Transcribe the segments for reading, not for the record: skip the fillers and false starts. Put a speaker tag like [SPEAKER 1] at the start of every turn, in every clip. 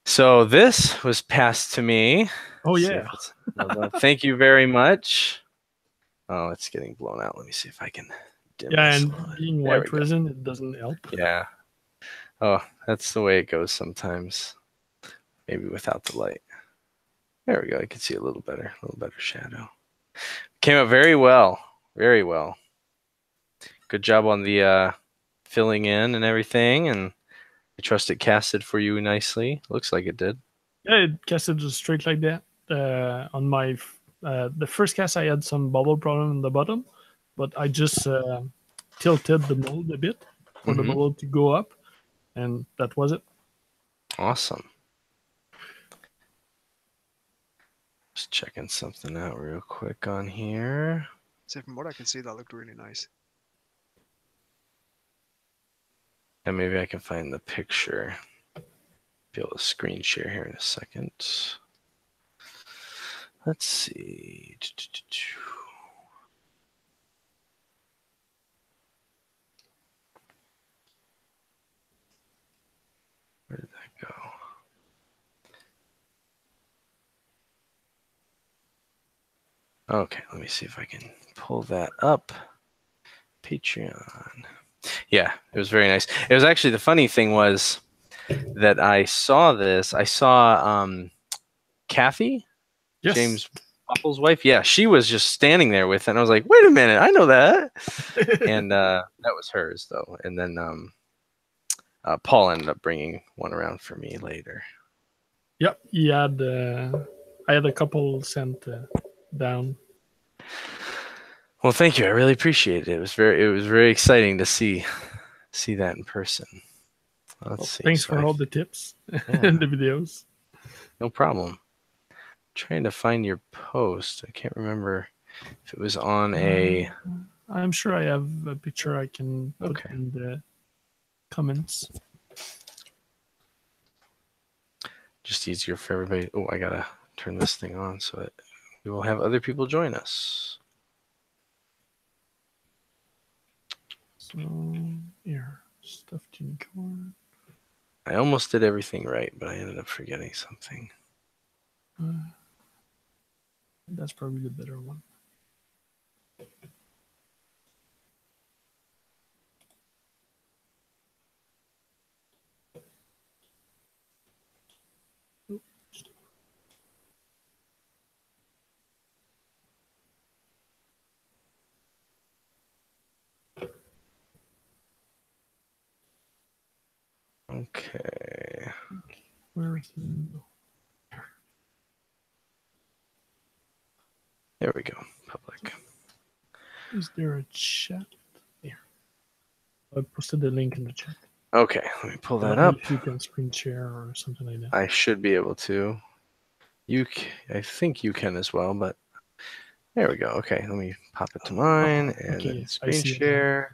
[SPEAKER 1] So this was passed to me.
[SPEAKER 2] Oh yeah.
[SPEAKER 1] Thank you very much. Oh, it's getting blown out. Let me see if I can dim this.
[SPEAKER 2] And being white resin, it doesn't help.
[SPEAKER 1] Yeah. Oh, that's the way it goes sometimes. Maybe without the light. There we go. I can see a little better shadow. Came out very well. Very well. Good job on the filling in and everything, and I trust it casted for you nicely. Looks like it did.
[SPEAKER 2] Yeah, it casted just straight like that. On my the first cast, I had some bubble problem in the bottom, but I just tilted the mold a bit for the bubble to go up, and that was it.
[SPEAKER 1] Awesome. Just checking something out real quick on here.
[SPEAKER 3] So from what I can see, that looked really nice.
[SPEAKER 1] And maybe I can find the picture. Be able to screen share here in a second. Let's see. Where did that go? Okay, let me see if I can pull that up. Patreon. Yeah, it was very nice. It was actually, the funny thing was that I saw this. I saw Kathy,
[SPEAKER 2] yes.
[SPEAKER 1] James Popple's wife. Yeah, she was just standing there with it. And I was like, wait a minute, I know that. And that was hers, though. And then Paul ended up bringing one around for me later.
[SPEAKER 2] Yep, he had. I had a couple sent down.
[SPEAKER 1] Well, thank you. I really appreciate it. It was very exciting to see that in person. Let's see.
[SPEAKER 2] Thanks for all the tips and the videos.
[SPEAKER 1] No problem. I'm trying to find your post. I can't remember if it was on a.
[SPEAKER 2] I'm sure I have a picture I can put in the comments.
[SPEAKER 1] Just easier for everybody. Oh, I gotta turn this thing on so that we will have other people join us.
[SPEAKER 2] So here, stuffed unicorn.
[SPEAKER 1] I almost did everything right, but I ended up forgetting something.
[SPEAKER 2] That's probably the better one.
[SPEAKER 1] Okay.
[SPEAKER 2] Where is it?
[SPEAKER 1] There we go. Public.
[SPEAKER 2] Is there a chat? Here. I posted the link in the chat.
[SPEAKER 1] Okay, let me pull that up.
[SPEAKER 2] If you can screen share or something like that.
[SPEAKER 1] I should be able to. I think you can as well, but there we go. Okay, let me pop it to mine and then screen share.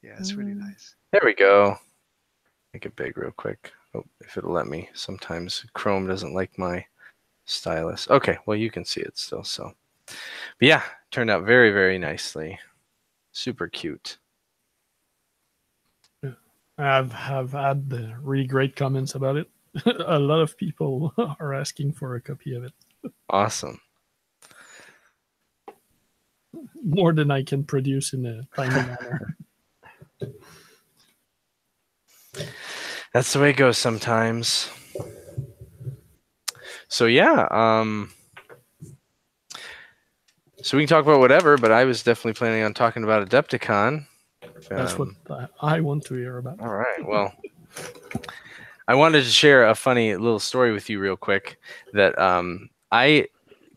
[SPEAKER 3] Yeah, it's really nice.
[SPEAKER 1] There we go. Make it big real quick. Oh, if it'll let me. Sometimes Chrome doesn't like my stylus. Okay, well, you can see it still. So, but yeah, turned out very, very nicely. Super cute.
[SPEAKER 2] I've had really great comments about it. A lot of people are asking for a copy of it.
[SPEAKER 1] Awesome.
[SPEAKER 2] More than I can produce in a timely manner.
[SPEAKER 1] That's the way it goes sometimes. So yeah, so we can talk about whatever, but I was definitely planning on talking about AdeptiCon.
[SPEAKER 2] That's what I want to hear about.
[SPEAKER 1] All right. Well, I wanted to share a funny little story with you real quick that I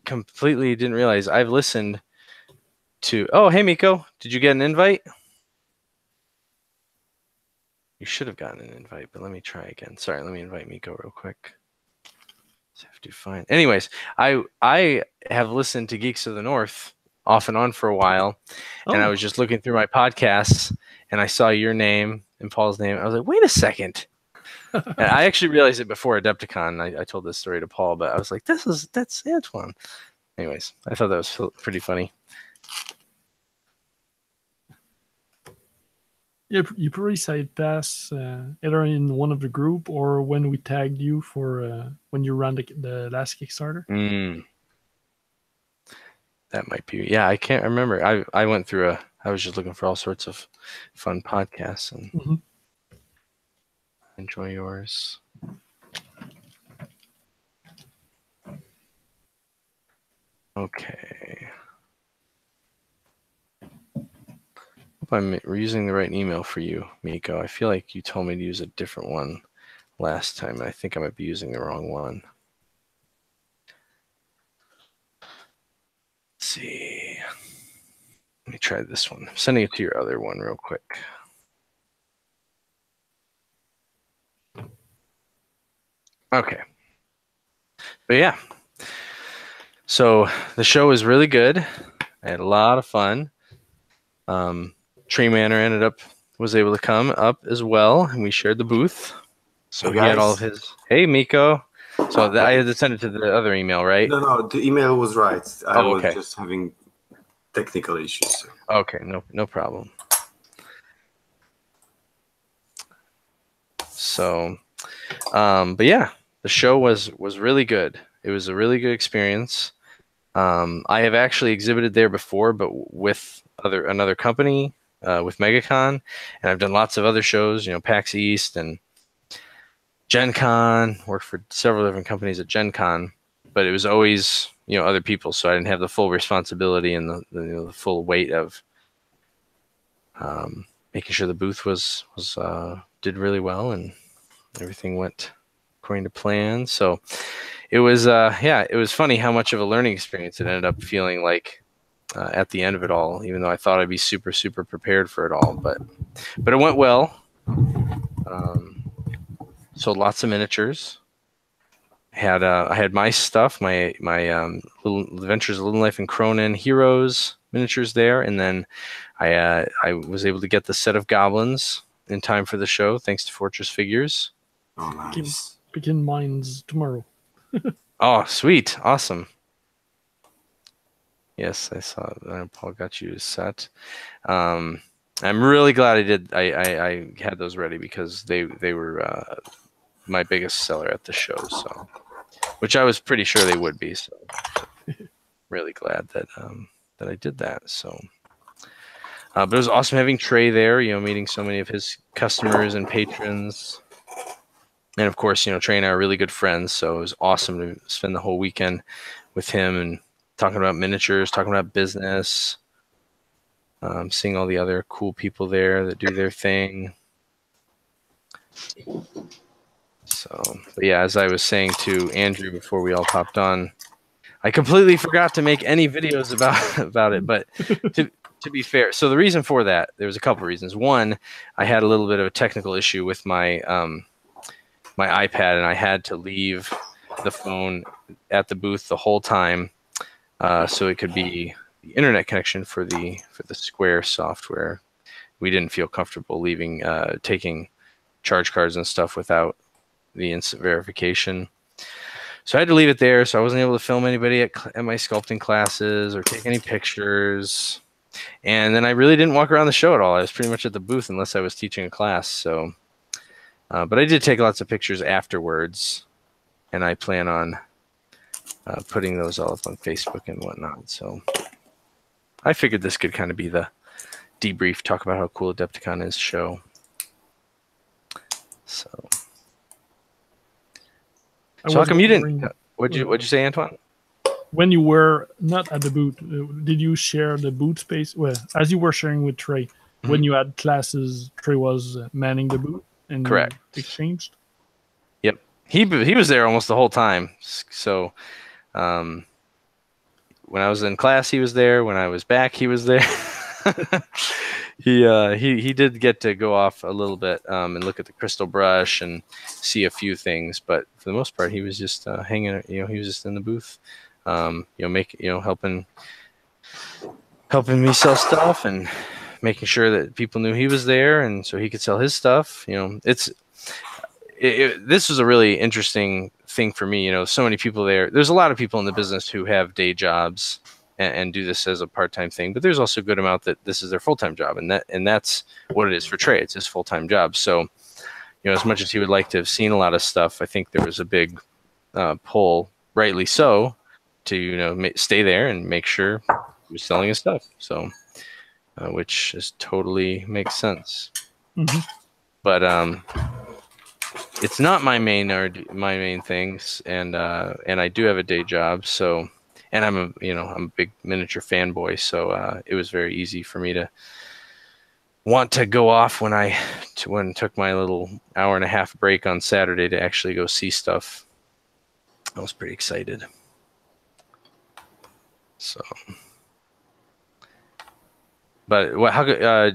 [SPEAKER 1] completely didn't realize. I've listened to. Oh, hey, Miko. Did you get an invite? You should have gotten an invite, but let me try again. Sorry, let me invite Miko real quick. Have to find. Anyways, I have listened to Geeks of the North off and on for a while, and I was just looking through my podcasts, and I saw your name and Paul's name. I was like, wait a second. And I actually realized it before AdeptiCon. I told this story to Paul, but I was like, that's Antoine. Anyways, I thought that was pretty funny.
[SPEAKER 2] You probably said pass either in one of the group or when we tagged you for when you ran the last Kickstarter.
[SPEAKER 1] That might be. Yeah, I can't remember. I went through I was just looking for all sorts of fun podcasts and enjoy yours. Okay. Hope I'm using the right email for you, Miko. I feel like you told me to use a different one last time, and I think I might be using the wrong one. Let's see. Let me try this one. I'm sending it to your other one real quick. Okay. But yeah. So the show was really good. I had a lot of fun. Tree Manor was able to come up as well, and we shared the booth. So he had all of his. Hey, Miko. So I had to send it to the other email, right?
[SPEAKER 4] No, the email was right. I was
[SPEAKER 1] okay.
[SPEAKER 4] just having technical issues.
[SPEAKER 1] Okay, no problem. So, but yeah, the show was really good. It was a really good experience. I have actually exhibited there before, but with another company, with MegaCon, and I've done lots of other shows, PAX East and Gen Con, worked for several different companies at Gen Con, but it was always, other people, so I didn't have the full responsibility and the full weight of making sure the booth was did really well and everything went according to plan. So it was it was funny how much of a learning experience it ended up feeling like at the end of it all, even though I thought I'd be super prepared for it all, but it went well. Sold lots of miniatures. I had my stuff, my Little Adventures of Little Life in Cronin Heroes miniatures there, and then I was able to get the set of goblins in time for the show, thanks to Fortress Figures.
[SPEAKER 4] Oh, nice.
[SPEAKER 2] Begin mines tomorrow.
[SPEAKER 1] Oh, sweet. Awesome. Yes, I saw that. Paul got you a set. I'm really glad I did. I had those ready because they were my biggest seller at the show, so which I was pretty sure they would be. So really glad that I did that. So, but it was awesome having Trey there. Meeting so many of his customers and patrons. And of course, Trey and I are really good friends, so it was awesome to spend the whole weekend with him and talking about miniatures, talking about business, seeing all the other cool people there that do their thing. So, but yeah, as I was saying to Andrew before we all popped on, I completely forgot to make any videos about it. But to be fair, so the reason for that, there was a couple of reasons. One, I had a little bit of a technical issue with my my iPad, and I had to leave the phone at the booth the whole time, so it could be the internet connection for the Square software. We didn't feel comfortable leaving taking charge cards and stuff without the instant verification. So I had to leave it there, so I wasn't able to film anybody at my sculpting classes or take any pictures. And then I really didn't walk around the show at all. I was pretty much at the booth unless I was teaching a class. So, but I did take lots of pictures afterwards, and I plan on putting those all up on Facebook and whatnot. So I figured this could kind of be the debrief, talk about how cool AdeptiCon is show. So how come you didn't? What'd you say, Antoine?
[SPEAKER 2] When you were not at the booth, did you share the booth space? Well, as you were sharing with Trey, when you had classes, Trey was manning the booth and
[SPEAKER 1] correct
[SPEAKER 2] exchanged.
[SPEAKER 1] Yep, he was there almost the whole time. So when I was in class, he was there. When I was back, he was there. He did get to go off a little bit and look at the crystal brush and see a few things, but for the most part, he was just hanging. He was just in the booth, helping me sell stuff and making sure that people knew he was there, and so he could sell his stuff. This was a really interesting thing for me. So many people there. There's a lot of people in the business who have day jobs and do this as a part-time thing, but there's also a good amount that this is their full-time job, and that's what it is for Trey. It's his full-time job. So, as much as he would like to have seen a lot of stuff, I think there was a big pull, rightly so, to stay there and make sure he was selling his stuff. So, which is totally makes sense.
[SPEAKER 2] Mm-hmm.
[SPEAKER 1] But it's not my main things, and I do have a day job, so. And I'm a big miniature fanboy, so it was very easy for me to want to go off when I took my little hour and a half break on Saturday to actually go see stuff. I was pretty excited. So, but how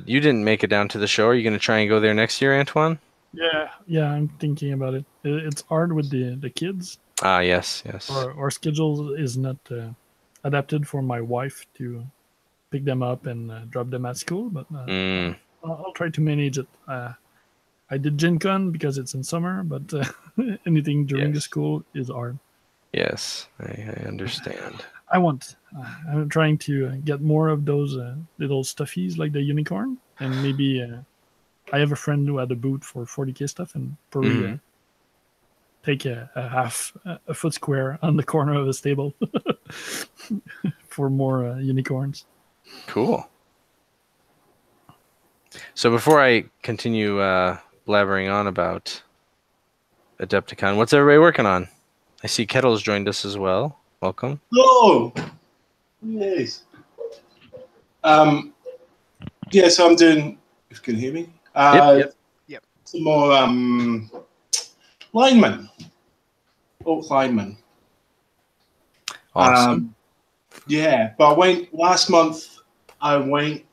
[SPEAKER 1] you didn't make it down to the show? Are you going to try and go there next year, Antoine?
[SPEAKER 2] Yeah, I'm thinking about it. It's hard with the kids.
[SPEAKER 1] Yes.
[SPEAKER 2] Our schedule is not adapted for my wife to pick them up and drop them at school, but I'll try to manage it. I did Gen Con because it's in summer, but anything during the school is hard.
[SPEAKER 1] Yes, I understand.
[SPEAKER 2] I'm trying to get more of those little stuffies like the unicorn, and maybe I have a friend who had a booth for 40K stuff, and probably take a foot square on the corner of his table for more unicorns.
[SPEAKER 1] Cool. So before I continue blabbering on about AdeptiCon, what's everybody working on? I see Kettle's joined us as well. Welcome.
[SPEAKER 5] Hello. Yes. Yeah, so I'm doing, if you can hear me.
[SPEAKER 3] Yep.
[SPEAKER 5] Some more linemen. Oak linemen.
[SPEAKER 1] Awesome.
[SPEAKER 5] Yeah, but last month I went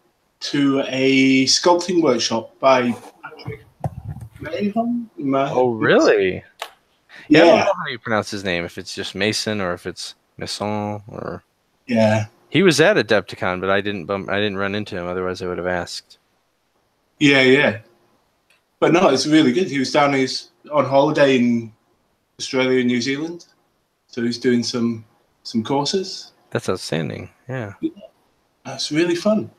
[SPEAKER 5] to a sculpting workshop by Patrick Mayhem.
[SPEAKER 1] Oh, really?
[SPEAKER 5] Yeah.
[SPEAKER 1] I don't know how you pronounce his name, if it's just Mason or if it's Masson or...
[SPEAKER 5] Yeah.
[SPEAKER 1] He was at AdeptiCon, but I didn't run into him, otherwise I would have asked.
[SPEAKER 5] Yeah. But no, it's really good. He was down, he's on holiday in Australia and New Zealand. So he's doing some courses.
[SPEAKER 1] That's outstanding. Yeah.
[SPEAKER 5] That's really fun.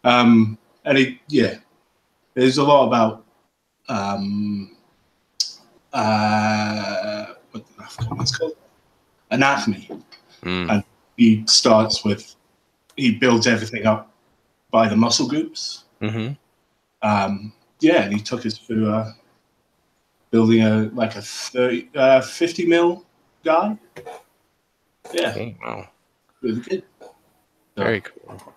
[SPEAKER 5] And there's a lot about what it's called? Anatomy. And he builds everything up by the muscle groups.
[SPEAKER 1] Mm-hmm.
[SPEAKER 5] And he took us through building a 50 mil guy. Yeah.
[SPEAKER 1] Okay, wow.
[SPEAKER 5] Really good.
[SPEAKER 1] Very cool.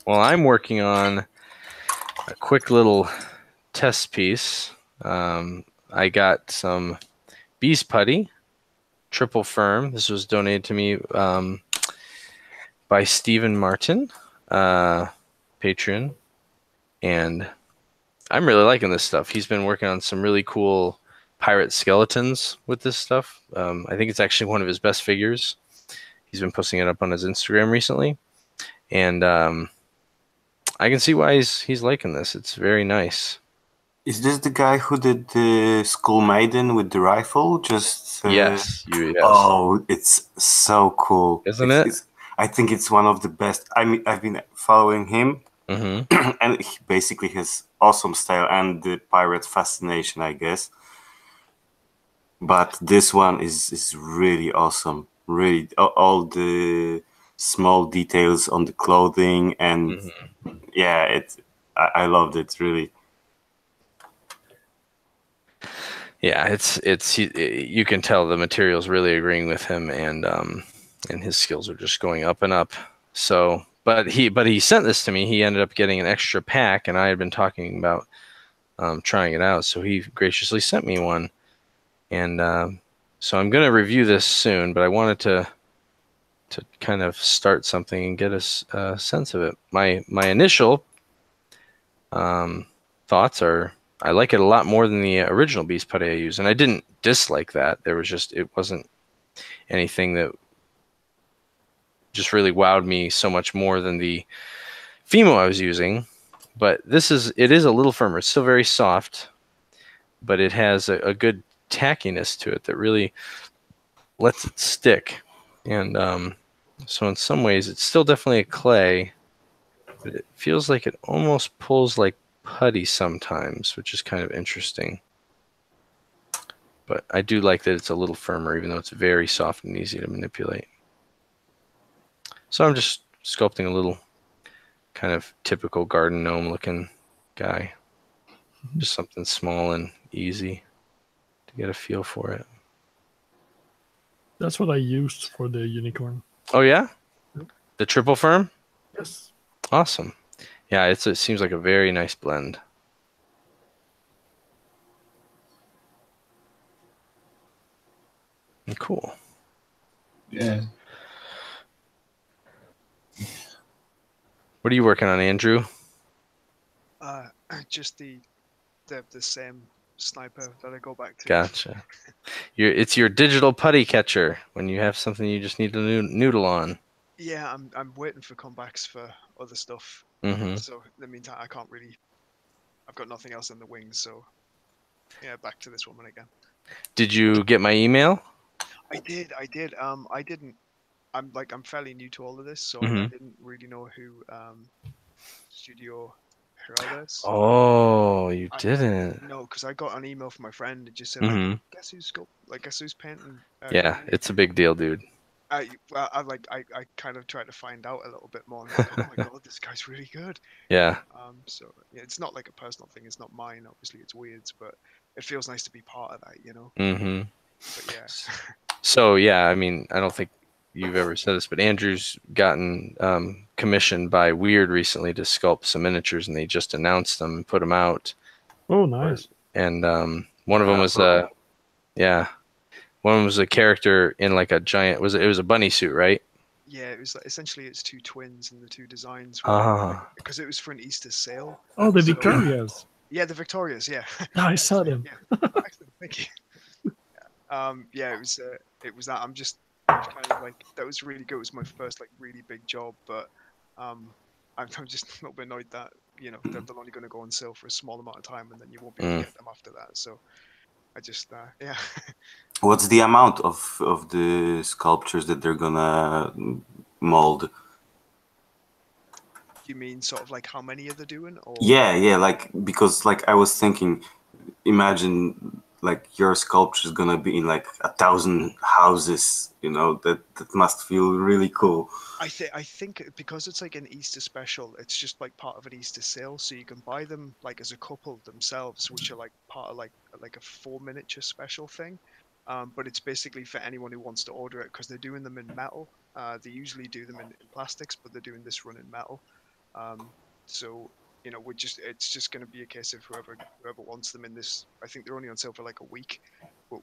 [SPEAKER 1] Well, I'm working on a quick little test piece. I got some bees putty, triple firm. This was donated to me by Stephen Martin, Patreon, and I'm really liking this stuff. He's been working on some really cool pirate skeletons with this stuff. I think it's actually one of his best figures. He's been posting it up on his Instagram recently, and I can see why he's liking this. It's very nice.
[SPEAKER 4] Is this the guy who did the Skull Maiden with the rifle?
[SPEAKER 1] Yes.
[SPEAKER 4] Oh, it's so cool,
[SPEAKER 1] isn't it?
[SPEAKER 4] I think it's one of the best. I mean, I've been following him, and he basically has awesome style and the pirate fascination, I guess. But this one is really awesome. Really, all the small details on the clothing, and I loved it really.
[SPEAKER 1] Yeah, you can tell the material's really agreeing with him, and his skills are just going up and up. So, but he sent this to me. He ended up getting an extra pack, and I had been talking about trying it out. So he graciously sent me one, and so I'm going to review this soon. But I wanted to kind of start something and get a sense of it. My initial thoughts are, I like it a lot more than the original Beast Putty I used, and I didn't dislike that. It wasn't anything that just really wowed me so much more than the Fimo I was using. but it is a little firmer. It's still very soft, but it has a good tackiness to it that really lets it stick. And so in some ways, it's still definitely a clay, but it feels like it almost pulls like putty sometimes, which is kind of interesting. But I do like that it's a little firmer, even though it's very soft and easy to manipulate. So I'm just sculpting a little kind of typical garden gnome looking guy. Just something small and easy to get a feel for it.
[SPEAKER 2] That's what I used for the unicorn.
[SPEAKER 1] Oh, yeah? The triple firm?
[SPEAKER 2] Yes.
[SPEAKER 1] Awesome. Yeah, it seems like a very nice blend. Cool.
[SPEAKER 5] Yeah.
[SPEAKER 1] What are you working on, Andrew?
[SPEAKER 3] Just the same sniper that I go back to.
[SPEAKER 1] Gotcha. It's your digital putty catcher when you have something you just need to noodle on.
[SPEAKER 3] Yeah, I'm waiting for comebacks for other stuff.
[SPEAKER 1] Mm-hmm.
[SPEAKER 3] So in the meantime, I've got nothing else in the wings. So yeah, back to this woman again.
[SPEAKER 1] Did you get my email?
[SPEAKER 3] I did. I didn't. I'm fairly new to all of this, so I didn't really know who Studio Heraldes.
[SPEAKER 1] Oh, you didn't.
[SPEAKER 3] No, because I got an email from my friend that just said, guess who's painting?
[SPEAKER 1] Yeah, it's a big deal, dude.
[SPEAKER 3] I kind of tried to find out a little bit more. I'm like, oh my god, this guy's really good.
[SPEAKER 1] Yeah.
[SPEAKER 3] So yeah, it's not like a personal thing. It's not mine. Obviously, it's Weird's, but it feels nice to be part of that, you know.
[SPEAKER 1] Mm-hmm.
[SPEAKER 3] But yeah.
[SPEAKER 1] So yeah, I mean, I don't think you've ever said this, but Andrew's gotten commissioned by Weird recently to sculpt some miniatures, and they just announced them and put them out.
[SPEAKER 2] Oh, nice.
[SPEAKER 1] And one of them was one of them was a character in like a giant. It was a bunny suit, right?
[SPEAKER 3] Yeah, it was like, essentially it's two twins in the two designs. Because it was for an Easter sale.
[SPEAKER 2] Oh, the Victorias.
[SPEAKER 3] Yeah, the Victorias. Yeah.
[SPEAKER 2] I saw them.
[SPEAKER 3] Yeah. Excellent, thank you. Yeah, it was that. I'm kind of like, that was really good. It was my first like really big job, but I'm just a little bit annoyed that they're only going to go on sale for a small amount of time, and then you won't be able to get them after that. So I just yeah.
[SPEAKER 4] What's the amount of the sculptures that they're gonna mold?
[SPEAKER 3] You mean sort of like how many are they doing? Or...
[SPEAKER 4] Yeah, like because like I was thinking, imagine like your sculpture is gonna be in like 1,000 houses, that must feel really cool.
[SPEAKER 3] I think because it's like an Easter special, it's just like part of an Easter sale, so you can buy them like as a couple themselves, which are like part of like a 4 miniature special thing. But it's basically for anyone who wants to order it, because they're doing them in metal. They usually do them in plastics, but they're doing this run in metal. So it's just going to be a case of whoever wants them in this. I think they're only on sale for like a week.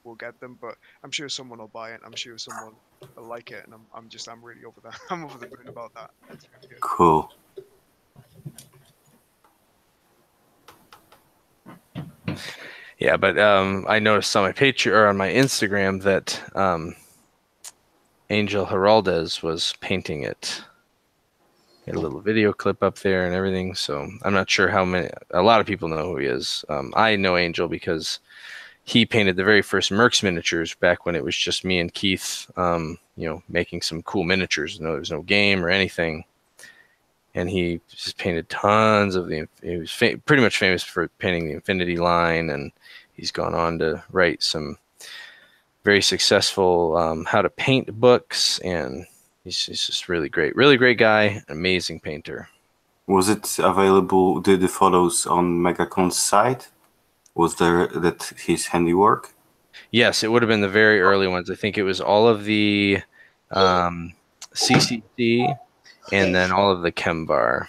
[SPEAKER 3] We'll get them, but I'm sure someone will buy it. I'm sure someone will like it, and I'm really over that. I'm over the moon about that. It's really good.
[SPEAKER 4] Cool.
[SPEAKER 1] Yeah, but I noticed on my Patreon or on my Instagram that Angel Heraldes was painting it. He had a little video clip up there and everything, so I'm not sure how many. A lot of people know who he is. I know Angel because he painted the very first Mercs miniatures back when it was just me and Keith, making some cool miniatures. There was no game or anything. And he just painted tons of he was pretty much famous for painting the Infinity line, and he's gone on to write some very successful how to paint books, and he's just really great guy, amazing painter.
[SPEAKER 4] Was it available, the photos on MegaCon's site? Was there his handiwork?
[SPEAKER 1] Yes, it would have been the very early ones. I think it was all of the CCC and then all of the Chembar.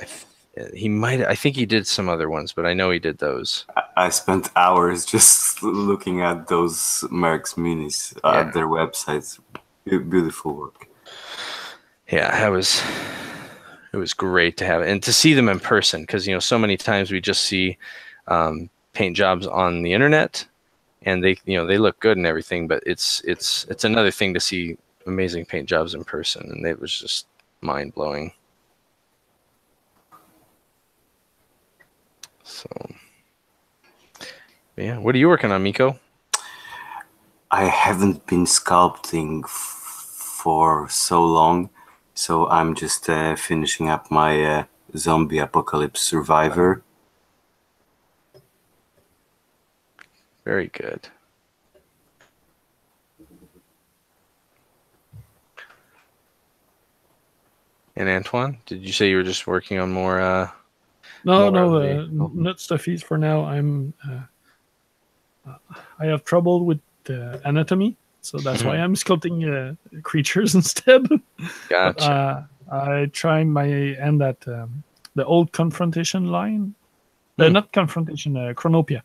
[SPEAKER 1] I think he did some other ones, but I know he did those.
[SPEAKER 4] I spent hours just looking at those Mercs minis at their websites. Beautiful work.
[SPEAKER 1] Yeah, it was great to have it and to see them in person, because so many times we just see paint jobs on the internet, and they look good and everything, but it's another thing to see amazing paint jobs in person, and it was just mind blowing. So, yeah. What are you working on, Miko?
[SPEAKER 4] I haven't been sculpting for so long, so I'm just finishing up my zombie apocalypse survivor.
[SPEAKER 1] Very good. And Antoine, did you say you were just working on more?
[SPEAKER 2] No,
[SPEAKER 1] more of the-
[SPEAKER 2] not stuffies for now. I have trouble with anatomy, so that's why I'm sculpting creatures instead. But,
[SPEAKER 1] Gotcha.
[SPEAKER 2] I try my end at the old confrontation line. Not confrontation, Chronopia.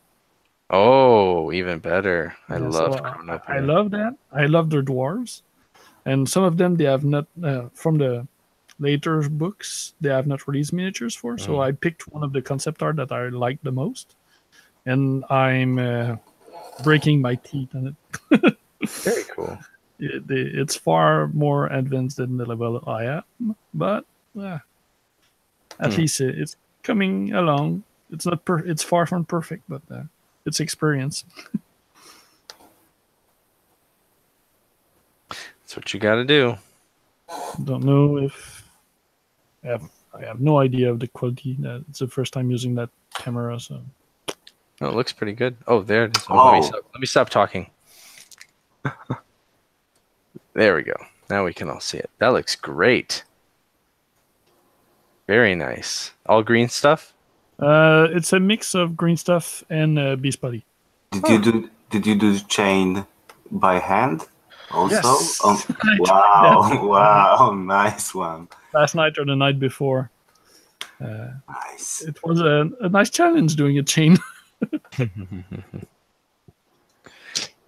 [SPEAKER 1] Oh, even better. I
[SPEAKER 2] Yeah,
[SPEAKER 1] love
[SPEAKER 2] so
[SPEAKER 1] Chronopia.
[SPEAKER 2] I love that. I love their dwarves, and some of them they have not from the later books they have not released miniatures for. So I picked one of the concept art that I like the most, and I'm breaking my teeth on it.
[SPEAKER 1] Very cool.
[SPEAKER 2] It's far more advanced than the level I am, but at least it's coming along. It's not it's far from perfect, but it's experience.
[SPEAKER 1] That's what you got to do.
[SPEAKER 2] Don't know if I have no idea of the quality. It's the first time using that camera, so
[SPEAKER 1] Oh, it looks pretty good. Oh, there it is.
[SPEAKER 4] Oh.
[SPEAKER 1] Let me stop talking. There we go. Now we can all see it. That looks great. Very nice. All green stuff?
[SPEAKER 2] it's a mix of green stuff and beast body.
[SPEAKER 4] Did you do the chain by hand also?
[SPEAKER 2] Yes.
[SPEAKER 4] Oh,
[SPEAKER 2] I
[SPEAKER 4] wow,
[SPEAKER 2] tried that.
[SPEAKER 4] wow, nice one.
[SPEAKER 2] Last night or the night before.
[SPEAKER 4] Nice.
[SPEAKER 2] It was a nice challenge doing a chain.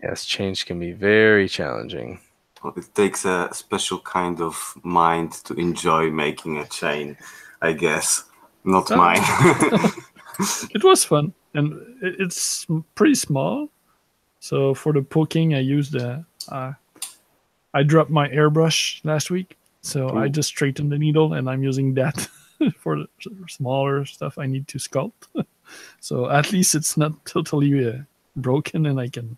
[SPEAKER 1] Yes, change can be very challenging.
[SPEAKER 4] Well, it takes a special kind of mind to enjoy making a chain, I guess. Not mine.
[SPEAKER 2] It was fun, and it's pretty small. So for the poking, I used I dropped my airbrush last week, so I just straightened the needle, and I'm using that for the smaller stuff I need to sculpt. So at least it's not totally broken, and I can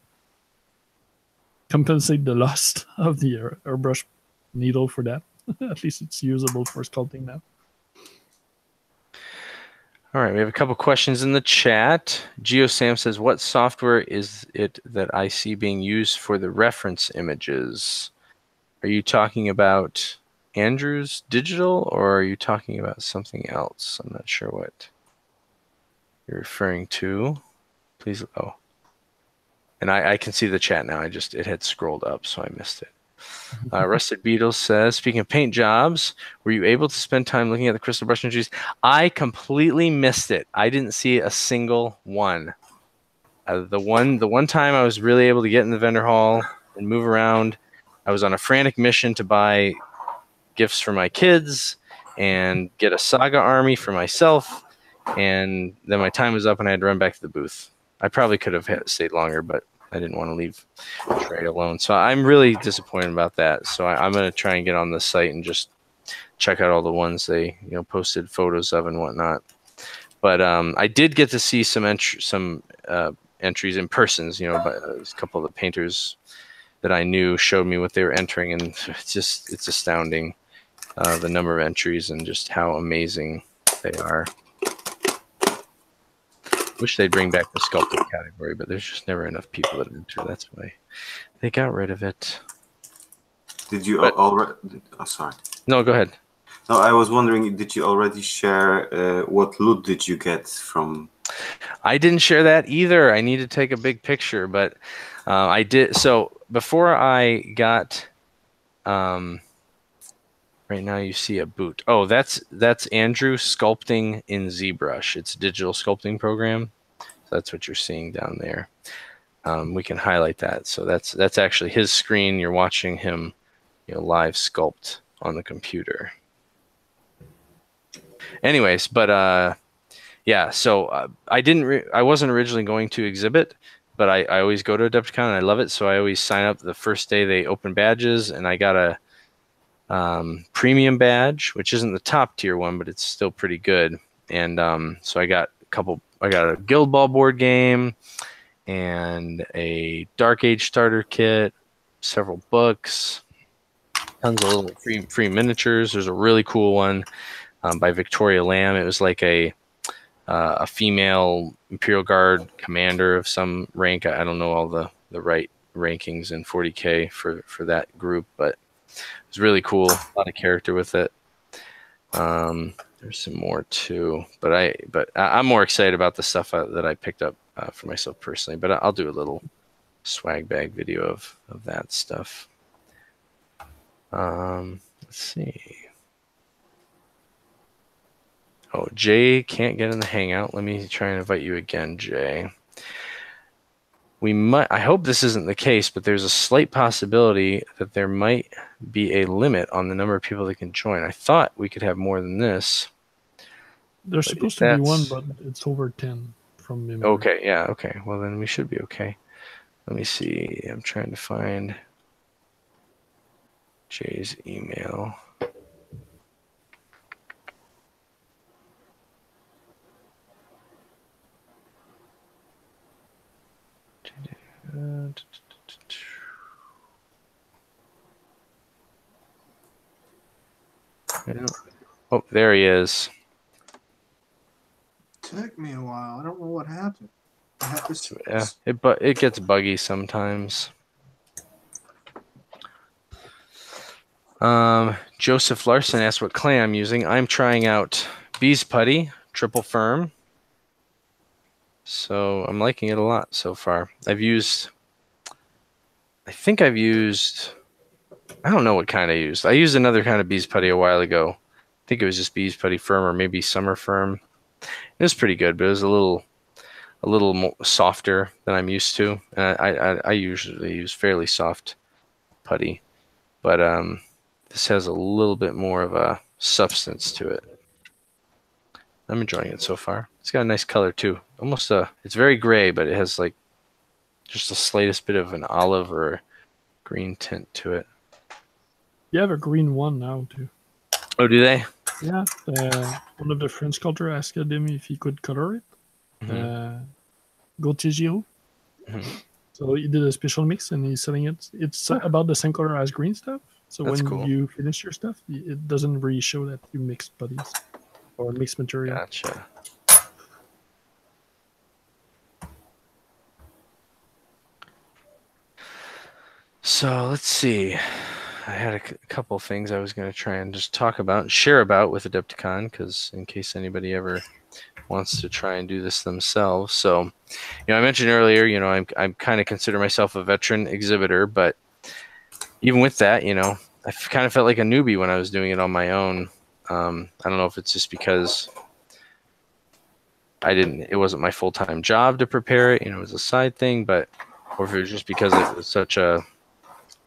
[SPEAKER 2] compensate the loss of the airbrush needle for that. At least it's usable for sculpting now.
[SPEAKER 1] All right, we have a couple questions in the chat. GeoSam says, what software is it that I see being used for the reference images? Are you talking about Andrew's Digital, or are you talking about something else? I'm not sure what you're referring to. Please, oh. And I can see the chat now. It had scrolled up, so I missed it. Rusted Beetle says, speaking of paint jobs, were you able to spend time looking at the crystal brush entries? I completely missed it. I didn't see a single one. The one time I was really able to get in the vendor hall and move around, I was on a frantic mission to buy gifts for my kids and get a Saga army for myself, and then my time was up and I had to run back to the booth. I probably could have stayed longer, but I didn't want to leave Trey alone. So I'm really disappointed about that. So I'm going to try and get on the site and just check out all the ones they posted photos of and whatnot. But I did get to see some entries in persons. But a couple of the painters that I knew showed me what they were entering, and it's astounding the number of entries and just how amazing they are. Wish they'd bring back the sculpting category, but there's just never enough people that enter. That's why they got rid of it.
[SPEAKER 4] Did you already? Oh, sorry.
[SPEAKER 1] No, go ahead.
[SPEAKER 4] No, I was wondering, did you already share what loot did you get from? I
[SPEAKER 1] didn't share that either. I need to take a big picture, but I did. So before I got, right now you see a boot. Oh, that's Andrew sculpting in ZBrush. It's a digital sculpting program. So that's what you're seeing down there. We can highlight that. So that's actually his screen. You're watching him, live sculpt on the computer. Anyways, but yeah. So I wasn't originally going to exhibit, but I always go to AdeptiCon and I love it. So I always sign up the first day they open badges, and I got a premium badge, which isn't the top tier one, but it's still pretty good. And so I got a couple I got a Guild Ball board game and a Dark Age starter kit, several books, tons of little free miniatures. There's a really cool one by Victoria Lamb. It was like a female Imperial Guard commander of some rank. I don't know all the right rankings in 40K for that group, but it was really cool. A lot of character with it. There's some more too, but I'm more excited about the stuff that I picked up for myself personally. But I'll do a little swag bag video of that stuff. Let's see. Oh, Jay can't get in the Hangout. Let me try and invite you again, Jay. I hope this isn't the case, but there's a slight possibility that there might be a limit on the number of people that can join. I thought we could have more than this.
[SPEAKER 2] There's supposed to be one, but it's over 10 from memory.
[SPEAKER 1] Okay, yeah, okay. Well, then we should be okay. Let me see. I'm trying to find Jay's email. Oh, there he is.
[SPEAKER 6] Took me a while. I don't know what happened.
[SPEAKER 1] Yeah, it gets buggy sometimes. Joseph Larson asked what clay I'm using. I'm trying out Bees Putty, triple firm. So I'm liking it a lot so far. I think I've used, I don't know what kind I used. I used another kind of Bees Putty a while ago. I think it was just Bees Putty Firm or maybe Summer Firm. It was pretty good, but it was a little more softer than I'm used to. And I usually use fairly soft putty, but this has a little bit more of a substance to it. I'm enjoying it so far. It's got a nice color too. Almost it's very gray, but it has like just the slightest bit of an olive or green tint to it.
[SPEAKER 2] You have a green one now too.
[SPEAKER 1] Oh, do they?
[SPEAKER 2] Yeah. One of the French sculptors asked him if he could color it. Gauthier Giroux. So he did a special mix and he's selling it. It's about the same color as green stuff. So
[SPEAKER 1] That's
[SPEAKER 2] when
[SPEAKER 1] cool.
[SPEAKER 2] you finish your stuff, it doesn't really show that you mixed putties or mixed material.
[SPEAKER 1] Gotcha. So let's see. I had a couple things I was going to try and just talk about and share about with AdeptiCon, because in case anybody ever wants to try and do this themselves. So, I mentioned earlier, I'm kind of consider myself a veteran exhibitor, but even with that, I kind of felt like a newbie when I was doing it on my own. I don't know if it's just because it wasn't my full-time job to prepare it, it was a side thing, or if it was just because it was such a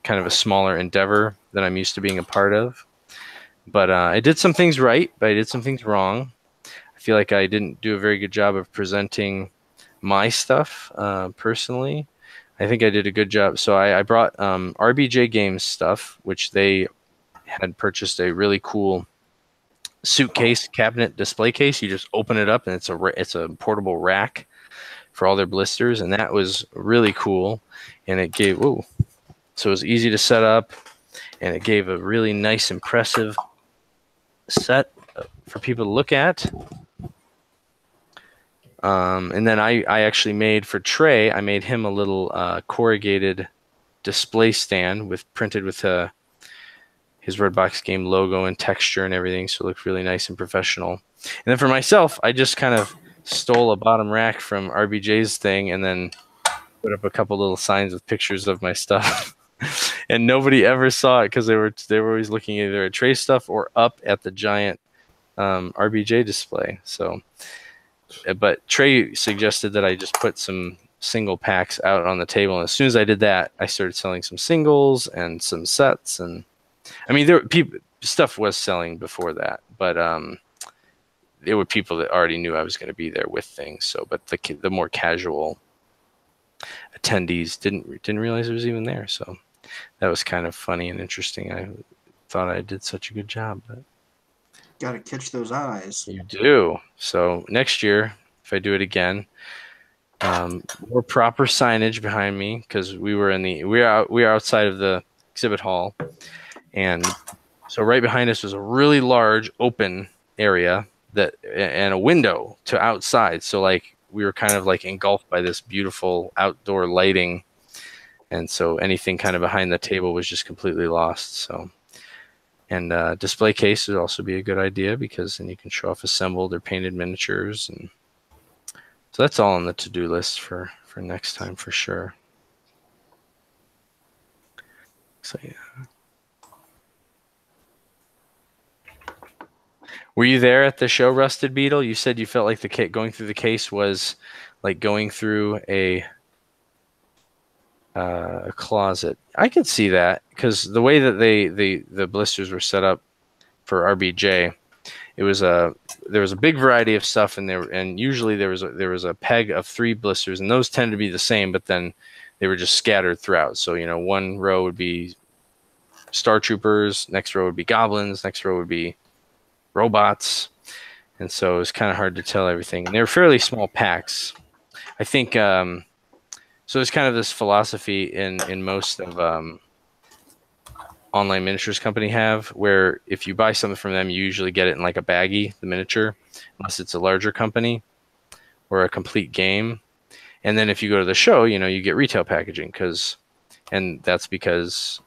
[SPEAKER 1] kind of a smaller endeavor that I'm used to being a part of. But I did some things right, but I did some things wrong. I feel like I didn't do a very good job of presenting my stuff personally. I think I did a good job. So I brought RBJ Games stuff, which they had purchased a really cool suitcase cabinet display case. You just open it up and it's a portable rack for all their blisters, and that was really cool. And it gave so it was easy to set up, and it gave a really nice, impressive set for people to look at. And then I actually made for Trey, I made him a little corrugated display stand printed with his Redbox game logo and texture and everything, so it looked really nice and professional. And then for myself, I just kind of stole a bottom rack from RBJ's thing and then put up a couple little signs with pictures of my stuff. And nobody ever saw it because they were always looking either at Trey's stuff or up at the giant RBJ display. So, but Trey suggested that I just put some single packs out on the table, and as soon as I did that, I started selling some singles and some sets. And I mean, stuff was selling before that, but there were people that already knew I was going to be there with things. So, but the more casual attendees didn't realize it was even there. So that was kind of funny and interesting. I thought I did such a good job, but
[SPEAKER 6] got to catch those eyes.
[SPEAKER 1] you do. So next year, if I do it again. More proper signage behind me because we were outside of the exhibit hall, and so right behind us was a really large open area and a window to outside. So like we were kind of like engulfed by this beautiful outdoor lighting, and so anything kind of behind the table was just completely lost. So, and display case would also be a good idea because then you can show off assembled or painted miniatures, and so that's all on the to-do list for next time for sure. So yeah. Were you there at the show, Rusted Beetle? You said you felt like going through the case was like going through a closet. I could see that because the way that the blisters were set up for RBJ, there was a big variety of stuff in there, and usually there was a peg of 3 blisters, and those tend to be the same, but then they were just scattered throughout. So one row would be Star Troopers, next row would be Goblins, next row would be robots, and so it was kind of hard to tell everything. And they were fairly small packs. I think so. There's kind of this philosophy in most of online miniatures company have, where if you buy something from them, you usually get it in like a baggie, the miniature, unless it's a larger company or a complete game. And then if you go to the show, you get retail packaging and that's because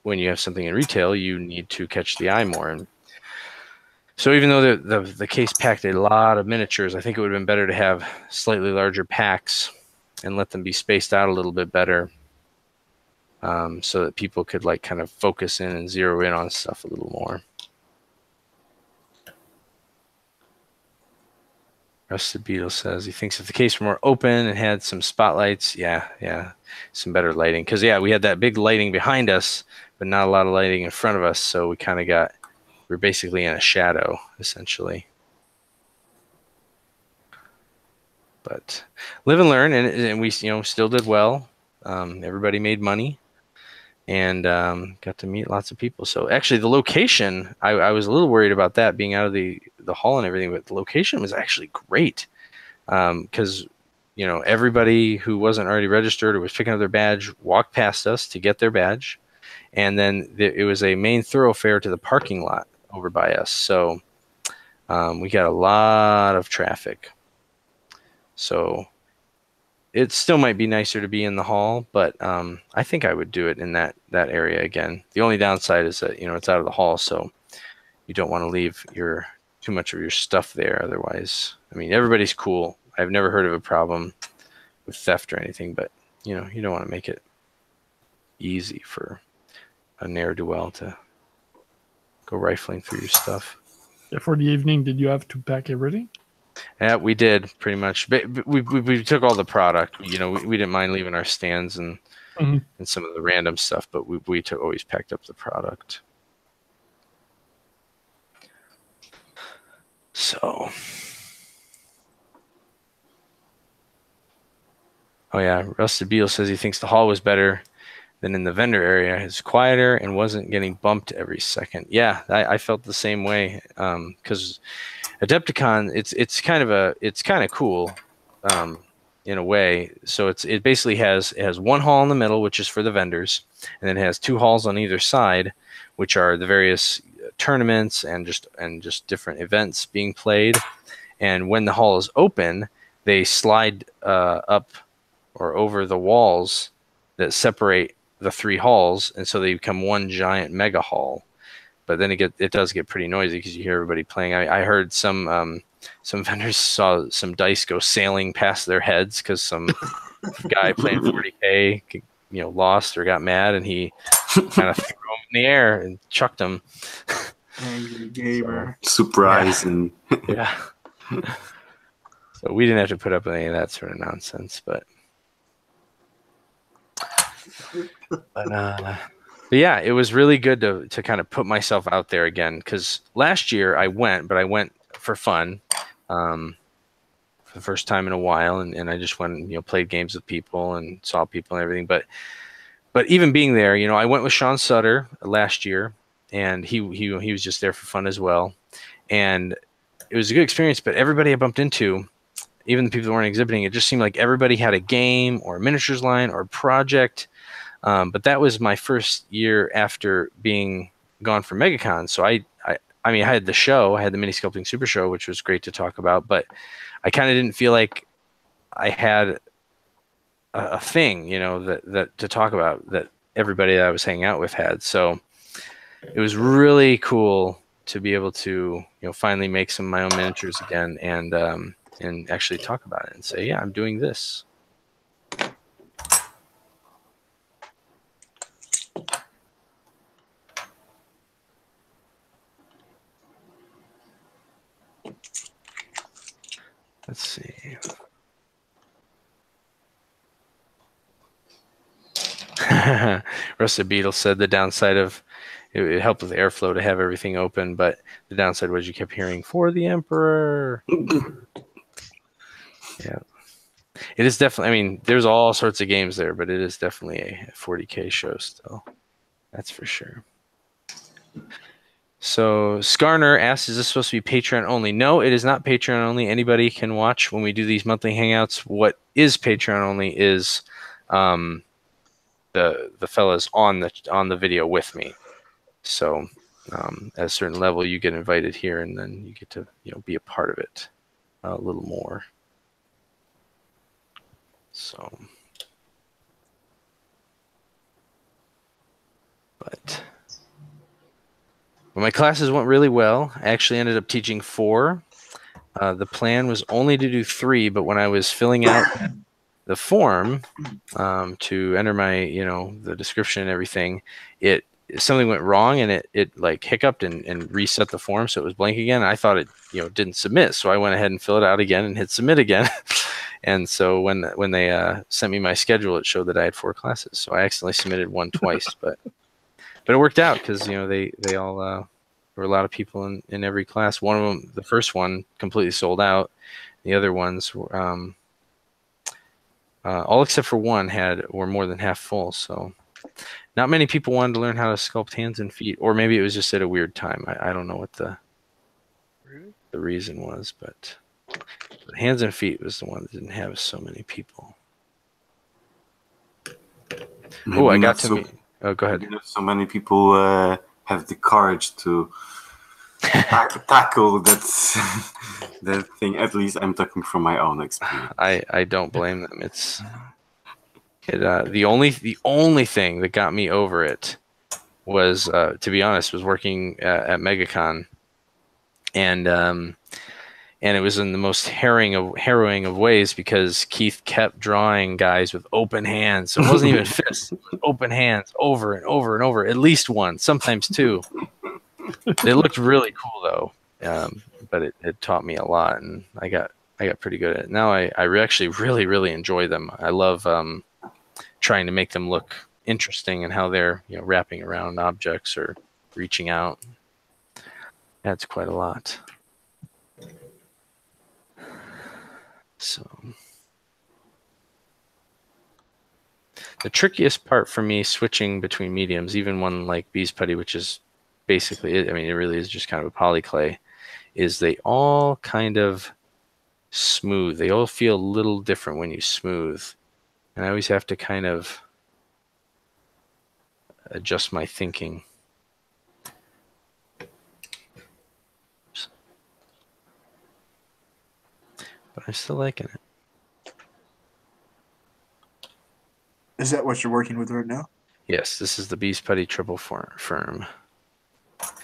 [SPEAKER 1] when you have something in retail, you need to catch the eye more. And so even though the case packed a lot of miniatures, I think it would have been better to have slightly larger packs and let them be spaced out a little bit better, so that people could like kind of focus in and zero in on stuff a little more. Rusted Beetle says he thinks if the case were more open and had some spotlights, yeah, some better lighting. Because we had that big lighting behind us, but not a lot of lighting in front of us, so we're basically in a shadow, essentially. But live and learn, and we still did well. Everybody made money, and got to meet lots of people. So actually, the location, I was a little worried about that being out of the hall and everything, but the location was actually great because everybody who wasn't already registered or was picking up their badge walked past us to get their badge, and then it was a main thoroughfare to the parking lot over by us. So we got a lot of traffic. So it still might be nicer to be in the hall, but I think I would do it in that area again. The only downside is that it's out of the hall, so you don't want to leave too much of your stuff there. Otherwise, everybody's cool. I've never heard of a problem with theft or anything, but you don't want to make it easy for a ne'er-do-well to go rifling through your stuff.
[SPEAKER 2] Yeah, for the evening, did you have to pack everything?
[SPEAKER 1] Yeah, we did pretty much. But we took all the product. We didn't mind leaving our stands and some of the random stuff, but we always packed up the product. So, oh yeah, Rusted Beetle says he thinks the hall was better than in the vendor area. It's quieter and wasn't getting bumped every second. Yeah, I felt the same way because AdeptiCon, it's kind of cool in a way. So it basically has one hall in the middle, which is for the vendors, and then it has 2 halls on either side, which are the various tournaments and just different events being played. And when the hall is open, they slide up or over the walls that separate the 3 halls, and so they become one giant mega hall. But then it does get pretty noisy because you hear everybody playing. I heard some vendors saw some dice go sailing past their heads because some guy playing 40K lost or got mad, and he kind of threw them in the air and chucked them.
[SPEAKER 6] Angry gamer.
[SPEAKER 4] Surprise.
[SPEAKER 1] Yeah.
[SPEAKER 4] And
[SPEAKER 1] Yeah. So we didn't have to put up with any of that sort of nonsense, but yeah, it was really good to kind of put myself out there again, because last year I went for fun, for the first time in a while, and I just went and played games with people and saw people and everything. But even being there, I went with Sean Sutter last year, and he was just there for fun as well, and it was a good experience. But everybody I bumped into, even the people that weren't exhibiting, it just seemed like everybody had a game or a miniatures line or a project. But that was my first year after being gone from MegaCon. So I mean, I had the show, I had the Mini Sculpting Super Show, which was great to talk about, but I kind of didn't feel like I had a thing, you know, that to talk about that everybody that I was hanging out with had. So it was really cool to be able to, you know, finally make some of my own miniatures again and actually talk about it and say, yeah, I'm doing this. Let's see. Rusted Beetle said the downside of it helped with airflow to have everything open, but the downside was you kept hearing "for the Emperor." Yeah, it is definitely. I mean, there's all sorts of games there, but it is definitely a 40K show still. That's for sure. So Skarner asks, is this supposed to be Patreon only? No, it is not Patreon only. Anybody can watch when we do these monthly hangouts. What is Patreon only is the fellas on the video with me. So at a certain level, you get invited here, and then you get to, you know, be a part of it a little more. So, but my classes went really well. I actually ended up teaching 4. The plan was only to do 3, but when I was filling out the form to enter my, you know, the description and everything, something went wrong, and it like hiccuped and reset the form, so it was blank again. I thought it, you know, didn't submit, so I went ahead and filled it out again and hit submit again. And so when they sent me my schedule, it showed that I had 4 classes. So I accidentally submitted one twice, but it worked out because, you know, they all there were a lot of people in every class. One of them, the first one, completely sold out. The other ones were all except for one were more than half full. So not many people wanted to learn how to sculpt hands and feet, or maybe it was just at a weird time. I don't know what the reason was, but hands and feet was the one that didn't have so many people. Oh, I got to meet. Oh, go ahead.
[SPEAKER 4] Not so many people have the courage to tackle that thing. At least I'm talking from my own experience.
[SPEAKER 1] I don't blame them. The only thing that got me over it was, to be honest, was working at MegaCon, and it was in the most harrowing of ways because Keith kept drawing guys with open hands. So it wasn't even fists, it was open hands over and over and over, at least one, sometimes 2. It looked really cool though, but it taught me a lot, and I got pretty good at it. Now I actually really enjoy them. I love trying to make them look interesting and how they're, you know, wrapping around objects or reaching out. Adds quite a lot. So the trickiest part for me switching between mediums, even one like Bees Putty, which is basically, I mean, it really is just kind of a poly clay, is they all kind of smooth. They all feel a little different when you smooth. And I always have to kind of adjust my thinking. But I'm still liking it.
[SPEAKER 6] Is that what you're working with right now?
[SPEAKER 1] Yes, this is the Bees Putty Triple Firm.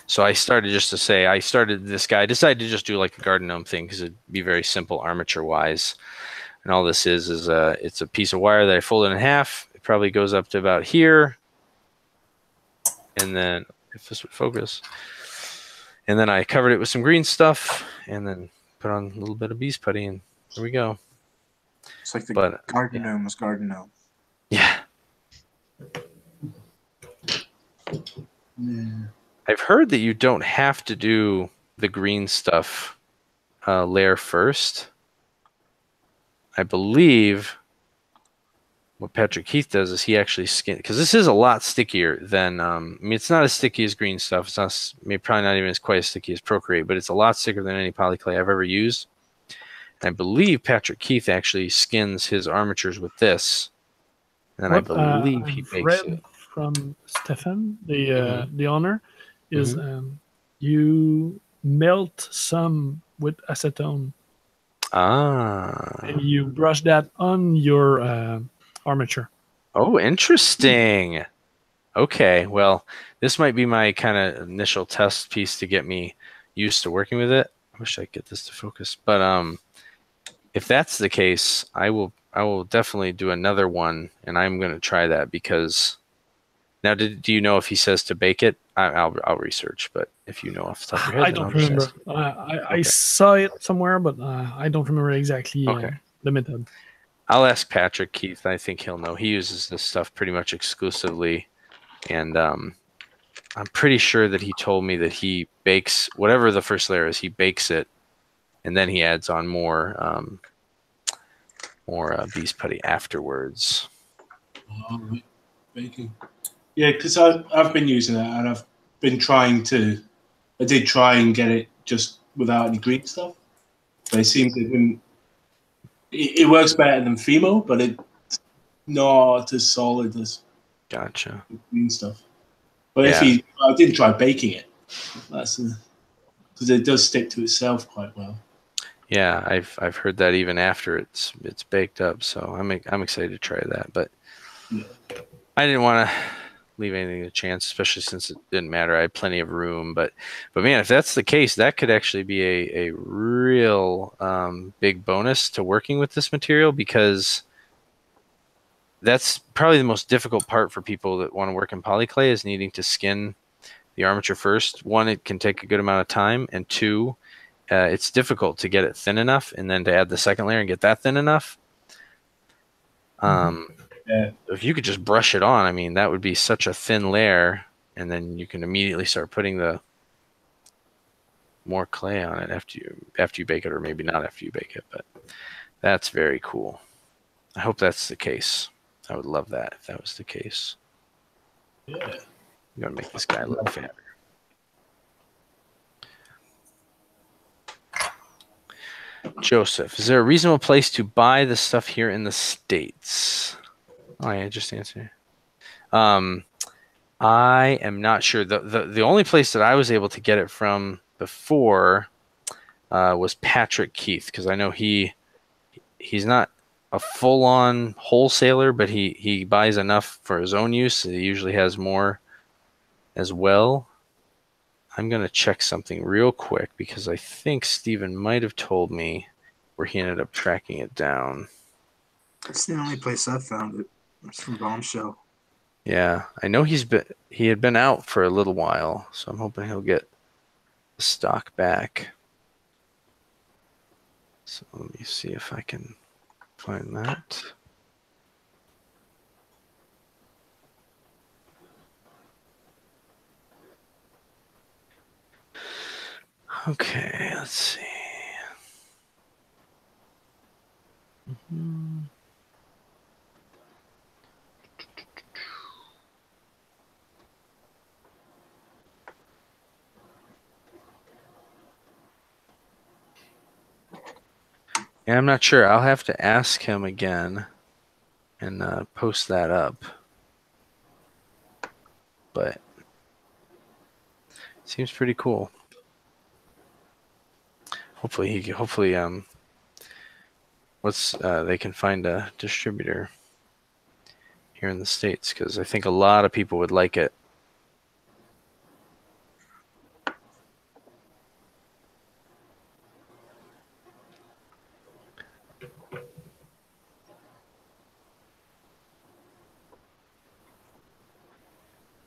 [SPEAKER 1] So I started just to say, I decided to just do like a garden gnome thing because it'd be very simple armature wise. And all this is it's a piece of wire that I folded in half. It probably goes up to about here. And then, if this would focus. And then I covered it with some green stuff and then put on a little bit of Bees Putty, and there we go.
[SPEAKER 6] It's like the garden gnome is garden gnome.
[SPEAKER 1] Yeah.
[SPEAKER 6] Yeah.
[SPEAKER 1] I've heard that you don't have to do the green stuff layer first. I believe what Patrick Heath does is he actually because this is a lot stickier than, I mean, it's not as sticky as green stuff. It's not, maybe probably not even quite as sticky as Procreate, but it's a lot stickier than any polyclay I've ever used. And I believe Patrick Keith actually skins his armatures with this. And I believe he
[SPEAKER 2] I've
[SPEAKER 1] bakes
[SPEAKER 2] read
[SPEAKER 1] it.
[SPEAKER 2] from Stefan, the owner, is
[SPEAKER 1] Mm-hmm.
[SPEAKER 2] you melt some with acetone
[SPEAKER 1] Ah.
[SPEAKER 2] and you brush that on your armature.
[SPEAKER 1] Oh, interesting. Okay, well, this might be my kind of initial test piece to get me used to working with it. I wish I could get this to focus, but if that's the case, I will definitely do another one, and I'm going to try that because now, do you know if he says to bake it? I'll research, but if you know off the top of your head,
[SPEAKER 2] I
[SPEAKER 1] then I'll
[SPEAKER 2] don't
[SPEAKER 1] just
[SPEAKER 2] remember.
[SPEAKER 1] ask.
[SPEAKER 2] I saw it somewhere, but I don't remember exactly
[SPEAKER 1] Okay.
[SPEAKER 2] the method.
[SPEAKER 1] I'll ask Patrick Keith. I think he'll know. He uses this stuff pretty much exclusively, and I'm pretty sure that he told me that he bakes whatever the first layer is. He bakes it, and then he adds on more beast putty afterwards.
[SPEAKER 5] All right, baking. Yeah, because I've been using it, and I've been trying to. I did try and get it just without any green stuff, but it seems it works better than Fimo, but it's not as solid as
[SPEAKER 1] Gotcha.
[SPEAKER 5] green stuff. But
[SPEAKER 1] Yeah.
[SPEAKER 5] I did try baking it. That's because it does stick to itself quite well.
[SPEAKER 1] Yeah, I've heard that even after it's baked up, so I'm excited to try that. But
[SPEAKER 5] Yeah.
[SPEAKER 1] I didn't want to leave anything to chance, especially since it didn't matter. I had plenty of room, but man, if that's the case, that could actually be a real big bonus to working with this material, because that's probably the most difficult part for people that want to work in polyclay, is needing to skin the armature first. One, it can take a good amount of time, and two, it's difficult to get it thin enough, and then to add the second layer and get that thin enough.
[SPEAKER 5] Yeah.
[SPEAKER 1] If you could just brush it on, I mean, that would be such a thin layer, and then you can immediately start putting the more clay on it after you bake it, or maybe not after you bake it. But that's very cool. I hope that's the case. I would love that if that was the case.
[SPEAKER 5] Yeah.
[SPEAKER 1] I'm gonna make this guy a little fatter. Joseph, is there a reasonable place to buy the stuff here in the States? Oh, yeah, just answer. I am not sure. The only place that I was able to get it from before was Patrick Keith, because I know he's not a full-on wholesaler, but he buys enough for his own use. So he usually has more as well. I'm going to check something real quick, because I think Steven might have told me where he ended up tracking it down.
[SPEAKER 6] That's the only place I've found it. It's from Bombshell.
[SPEAKER 1] Yeah, I know he had been out for a little while, so I'm hoping he'll get the stock back. So let me see if I can find that. Okay, let's see. Yeah, I'm not sure. I'll have to ask him again and post that up. But it seems pretty cool. Hopefully they can find a distributor here in the States, because I think a lot of people would like it.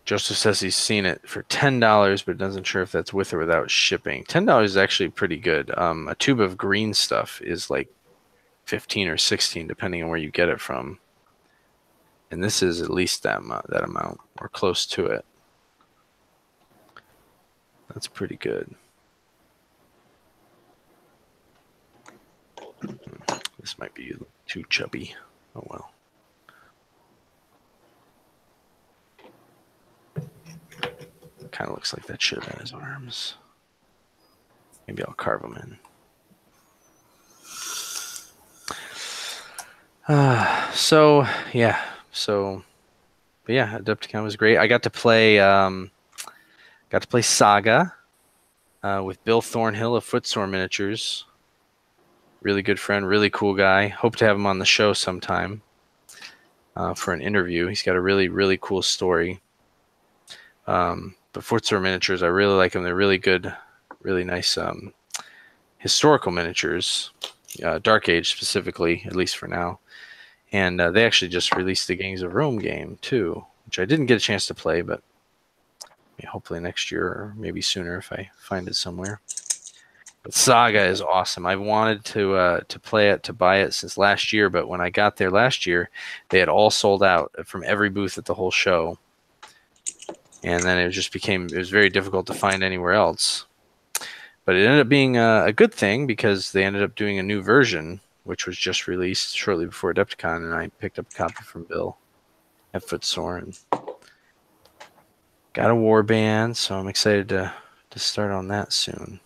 [SPEAKER 1] Joseph says he's seen it for $10, but doesn't sure if that's with or without shipping. $10 is actually pretty good. A tube of green stuff is like 15 or 16, depending on where you get it from. And this is at least that amount, or close to it. That's pretty good. This might be too chubby. Oh well. Kind of looks like that should have been his arms. Maybe I'll carve them in. So yeah, but yeah, AdeptiCon was great. I got to play Saga with Bill Thornhill of Footsore Miniatures. Really good friend, really cool guy. Hope to have him on the show sometime for an interview. He's got a really cool story. But Footsore Miniatures, I really like them. They're really good, really nice historical miniatures, Dark Age specifically, at least for now. And they actually just released the Gangs of Rome game too, which I didn't get a chance to play, but hopefully next year or maybe sooner if I find it somewhere. But Saga is awesome. I wanted to play it, to buy it since last year, but when I got there last year, they had all sold out from every booth at the whole show. And then it was very difficult to find anywhere else. But it ended up being a good thing because they ended up doing a new version, which was just released shortly before AdeptiCon, and I picked up a copy from Bill at Footsore and got a warband, so I'm excited to start on that soon.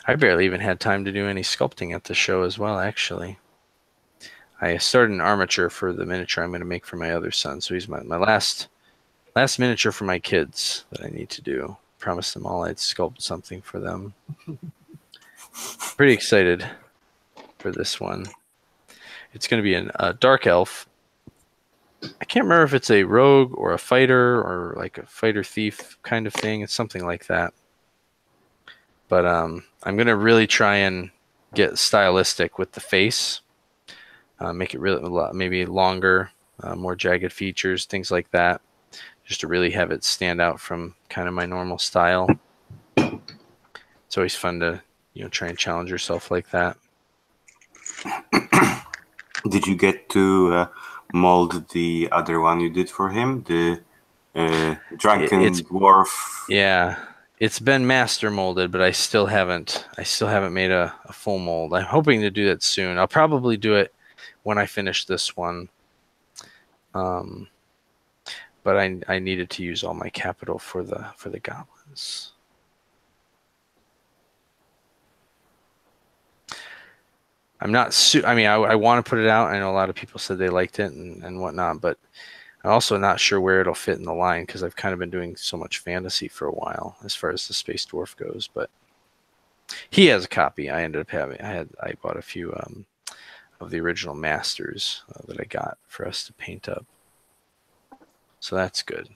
[SPEAKER 1] I barely even had time to do any sculpting at the show as well, actually. I started an armature for the miniature I'm going to make for my other son, so he's my last miniature for my kids that I need to do. Promised them all I'd sculpt something for them. Pretty excited for this one. It's going to be a dark elf. I can't remember if it's a rogue or a fighter or like a fighter thief kind of thing. It's something like that. But I'm going to really try and get stylistic with the face. Make it really maybe longer, more jagged features, things like that, just to really have it stand out from kind of my normal style. It's always fun to try and challenge yourself like that.
[SPEAKER 4] Did you get to mold the other one you did for him, the drunken dwarf?
[SPEAKER 1] Yeah, it's been master molded, but I still haven't made a full mold. I'm hoping to do that soon. I'll probably do it when I finish this one. But I needed to use all my capital for the goblins. I'm not I want to put it out. I know a lot of people said they liked it and whatnot, but I'm also not sure where it'll fit in the line because I've kind of been doing so much fantasy for a while as far as the Space Dwarf goes. But he has a copy. I ended up having. I bought a few of the original masters that I got for us to paint up. So that's good.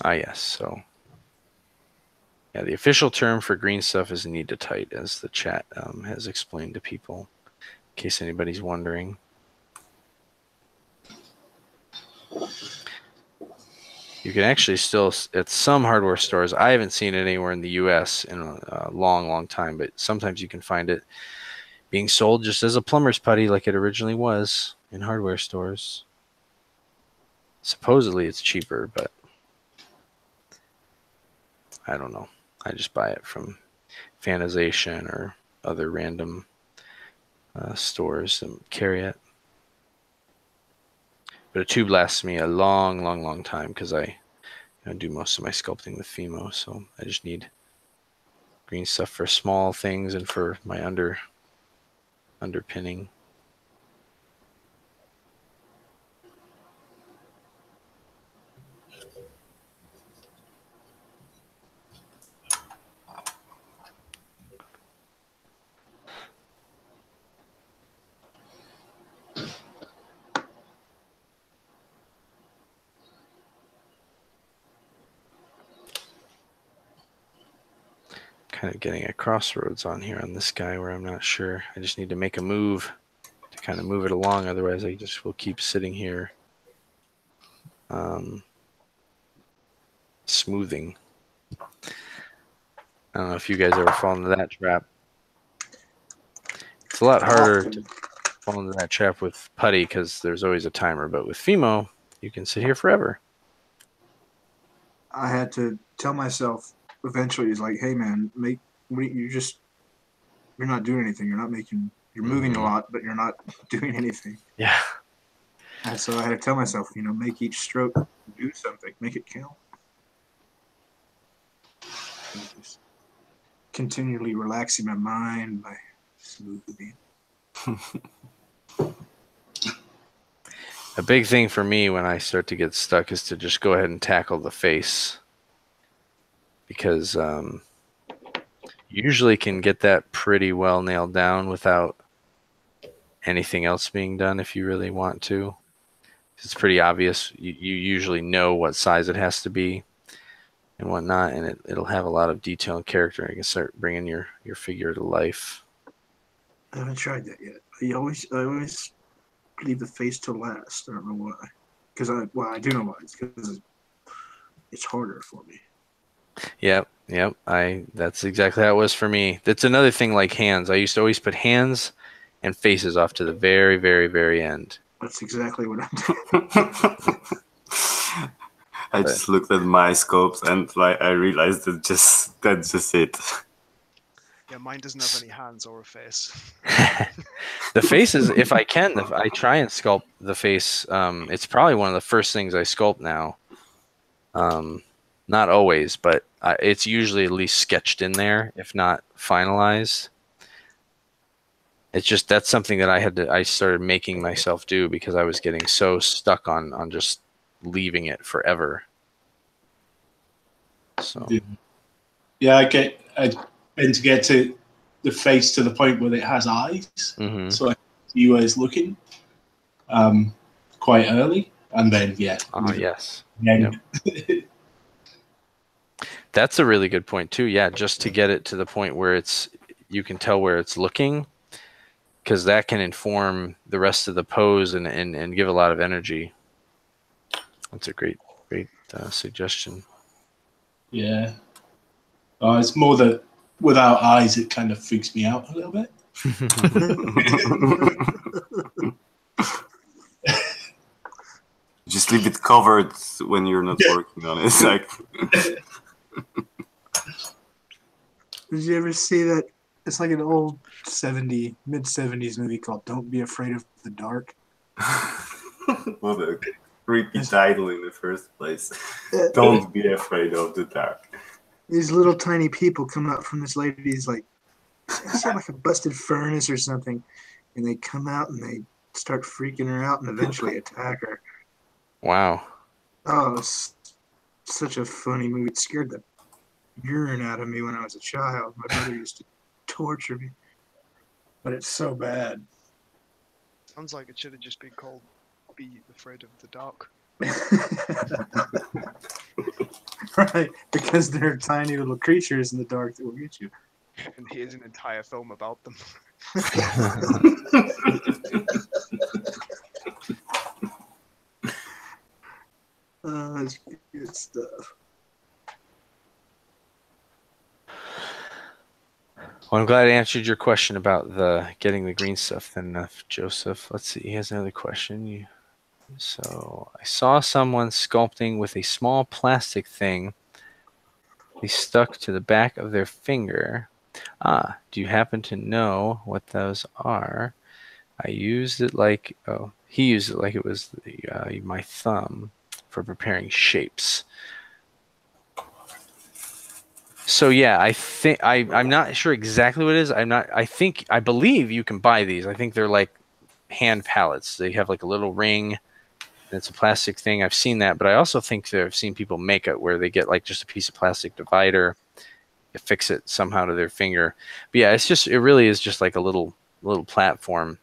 [SPEAKER 1] Yes, so yeah, the official term for green stuff is need to tight, as the chat has explained to people, in case anybody's wondering. You can actually still, at some hardware stores, I haven't seen it anywhere in the US in a long time, but sometimes you can find it being sold just as a plumber's putty like it originally was in hardware stores. Supposedly it's cheaper, but I don't know. I just buy it from Fanization or other random stores that carry it. But a tube lasts me a long time because I do most of my sculpting with Fimo, so I just need green stuff for small things and for my underpinning. Kind of getting a crossroads on here on this guy where I'm not sure. I just need to make a move to kind of move it along. Otherwise, I just will keep sitting here smoothing. I don't know if you guys ever fall into that trap. It's a lot harder to fall into that trap with putty because there's always a timer. But with Fimo, you can sit here forever.
[SPEAKER 6] I had to tell myself eventually, it's like, hey man, you're not doing anything. You're moving a lot, but you're not doing anything.
[SPEAKER 1] Yeah.
[SPEAKER 6] And so I had to tell myself, make each stroke do something, make it count. And just continually relaxing my mind by smoothing.
[SPEAKER 1] A big thing for me when I start to get stuck is to just go ahead and tackle the face, because you usually can get that pretty well nailed down without anything else being done if you really want to. It's pretty obvious. You usually know what size it has to be and whatnot, and it'll have a lot of detail and character, and you can start bringing your figure to life.
[SPEAKER 6] I haven't tried that yet. I always leave the face to last. I don't know why. I do know why. It's because it's harder for me.
[SPEAKER 1] Yep. That's exactly how it was for me. That's another thing like hands. I used to always put hands and faces off to the very, very, very end.
[SPEAKER 6] That's exactly what I'm doing.
[SPEAKER 4] I just looked at my scopes and I realized that's just it.
[SPEAKER 3] Yeah, mine doesn't have any hands or a face.
[SPEAKER 1] The face is, if I can, if I try and sculpt the face, it's probably one of the first things I sculpt now. Not always, but it's usually at least sketched in there, if not finalized. It's just, that's something that I started making myself do because I was getting so stuck on just leaving it forever. So
[SPEAKER 5] yeah, I tend to get to the face to the point where it has eyes, so I see you as looking quite early, and then yes.
[SPEAKER 1] Yep. That's a really good point too. Yeah, just to get it to the point where you can tell where it's looking, because that can inform the rest of the pose and give a lot of energy. That's a great suggestion.
[SPEAKER 5] Yeah. It's more that without eyes, it kind of freaks me out a little bit.
[SPEAKER 4] Just leave it covered when you're not working on it. Like,
[SPEAKER 6] did you ever see that? It's like an old mid-70s movie called "Don't Be Afraid of the Dark."
[SPEAKER 4] what a creepy title in the first place. Don't be afraid of the dark.
[SPEAKER 6] These little tiny people come out from this lady's it's like a busted furnace or something, and they come out and they start freaking her out and eventually attack her.
[SPEAKER 1] Wow.
[SPEAKER 6] Oh, it's such a funny movie. It scared the urine out of me when I was a child. My mother used to torture me, but it's so bad.
[SPEAKER 3] Sounds like it should have just been called "Be Afraid of the Dark."
[SPEAKER 6] Right, because they're tiny little creatures in the dark that will get you.
[SPEAKER 3] And here's an entire film about them.
[SPEAKER 6] That's good stuff.
[SPEAKER 1] Well, I'm glad I answered your question about getting the green stuff then, Joseph. Let's see. He has another question. So I saw someone sculpting with a small plastic thing they stuck to the back of their finger. Do you happen to know what those are? He used it like it was my thumb for preparing shapes. So yeah, I think I'm not sure exactly what it is. I believe you can buy these. I think they're like hand palettes. They have like a little ring. It's a plastic thing. I've seen that, but I also think I've seen people make it where they get like just a piece of plastic divider, fix it somehow to their finger. But yeah, it really is just like a little platform.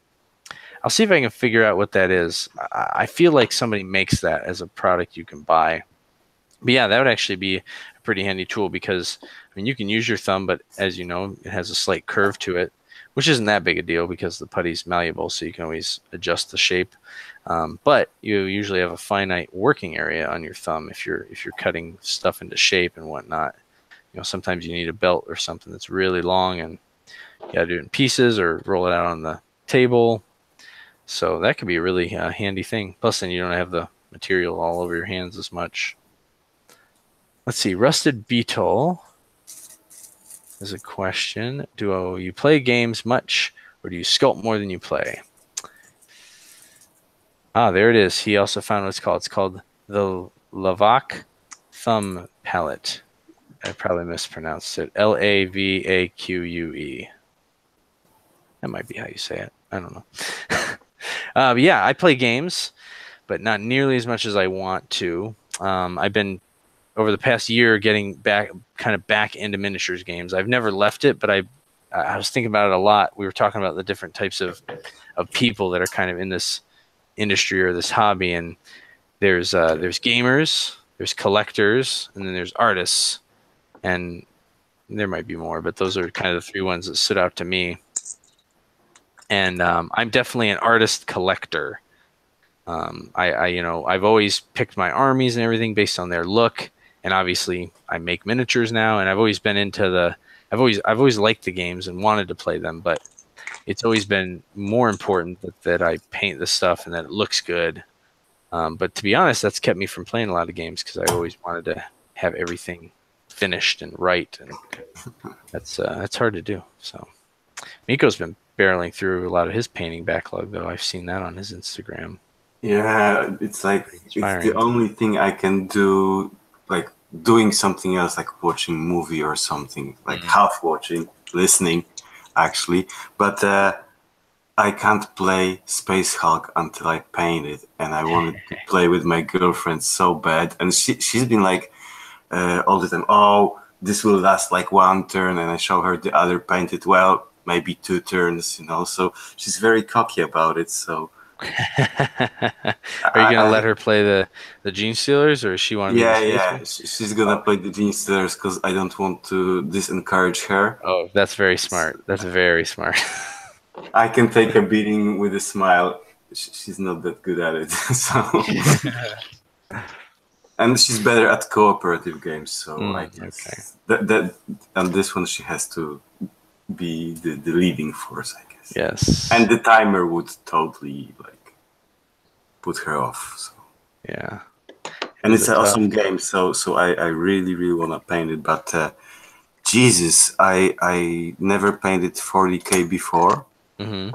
[SPEAKER 1] I'll see if I can figure out what that is. I feel like somebody makes that as a product you can buy. But yeah, that would actually be a pretty handy tool because, I mean, you can use your thumb, but as you know, it has a slight curve to it, which isn't that big a deal because the putty's malleable, so you can always adjust the shape. But you usually have a finite working area on your thumb if you're cutting stuff into shape and whatnot. You know, sometimes you need a belt or something that's really long, and you got to do it in pieces or roll it out on the table. So that could be a really handy thing. Plus, then you don't have the material all over your hands as much. Let's see. Rusted Beetle is a question. Do you play games much, or do you sculpt more than you play? Ah, there it is. He also found what it's called. It's called the Lavak Thumb Palette. I probably mispronounced it. Lavaque. That might be how you say it. I don't know. But yeah, I play games, but not nearly as much as I want to. I've been, over the past year, getting back into miniatures games. I've never left it, but I was thinking about it a lot. We were talking about the different types of people that are kind of in this industry or this hobby, and there's gamers, there's collectors, and then there's artists, and there might be more, but those are kind of the three ones that stood out to me. And I'm definitely an artist collector. I've always picked my armies and everything based on their look, and obviously I make miniatures now, and I've always been into I've always liked the games and wanted to play them, but it's always been more important that I paint the stuff and that it looks good. But to be honest, that's kept me from playing a lot of games because I always wanted to have everything finished and right, and that's hard to do. So Miko's been barreling through a lot of his painting backlog, though. I've seen that on his Instagram.
[SPEAKER 4] Yeah, it's like it's the only thing I can do, like doing something else, like watching a movie or something, like half watching, listening, actually. But I can't play Space Hulk until I paint it, and I wanted to play with my girlfriend so bad, and she's been like all the time, oh, this will last like one turn, and I show her the other painted, well, maybe 2 turns, so she's very cocky about it. So
[SPEAKER 1] are you gonna let her play the Gene Stealers, or is she want to
[SPEAKER 4] yeah she's gonna play the Gene Stealers because I don't want to disencourage her.
[SPEAKER 1] Oh, that's very smart. That's very smart.
[SPEAKER 4] I can take a beating with a smile. She's not that good at it. So and she's better at cooperative games, so I guess that and this one she has to be the leading force, I guess.
[SPEAKER 1] Yes.
[SPEAKER 4] And the timer would totally like put her off. So
[SPEAKER 1] yeah.
[SPEAKER 4] And it's an awesome game, so I really want to paint it, but Jesus, I never painted 40K before, and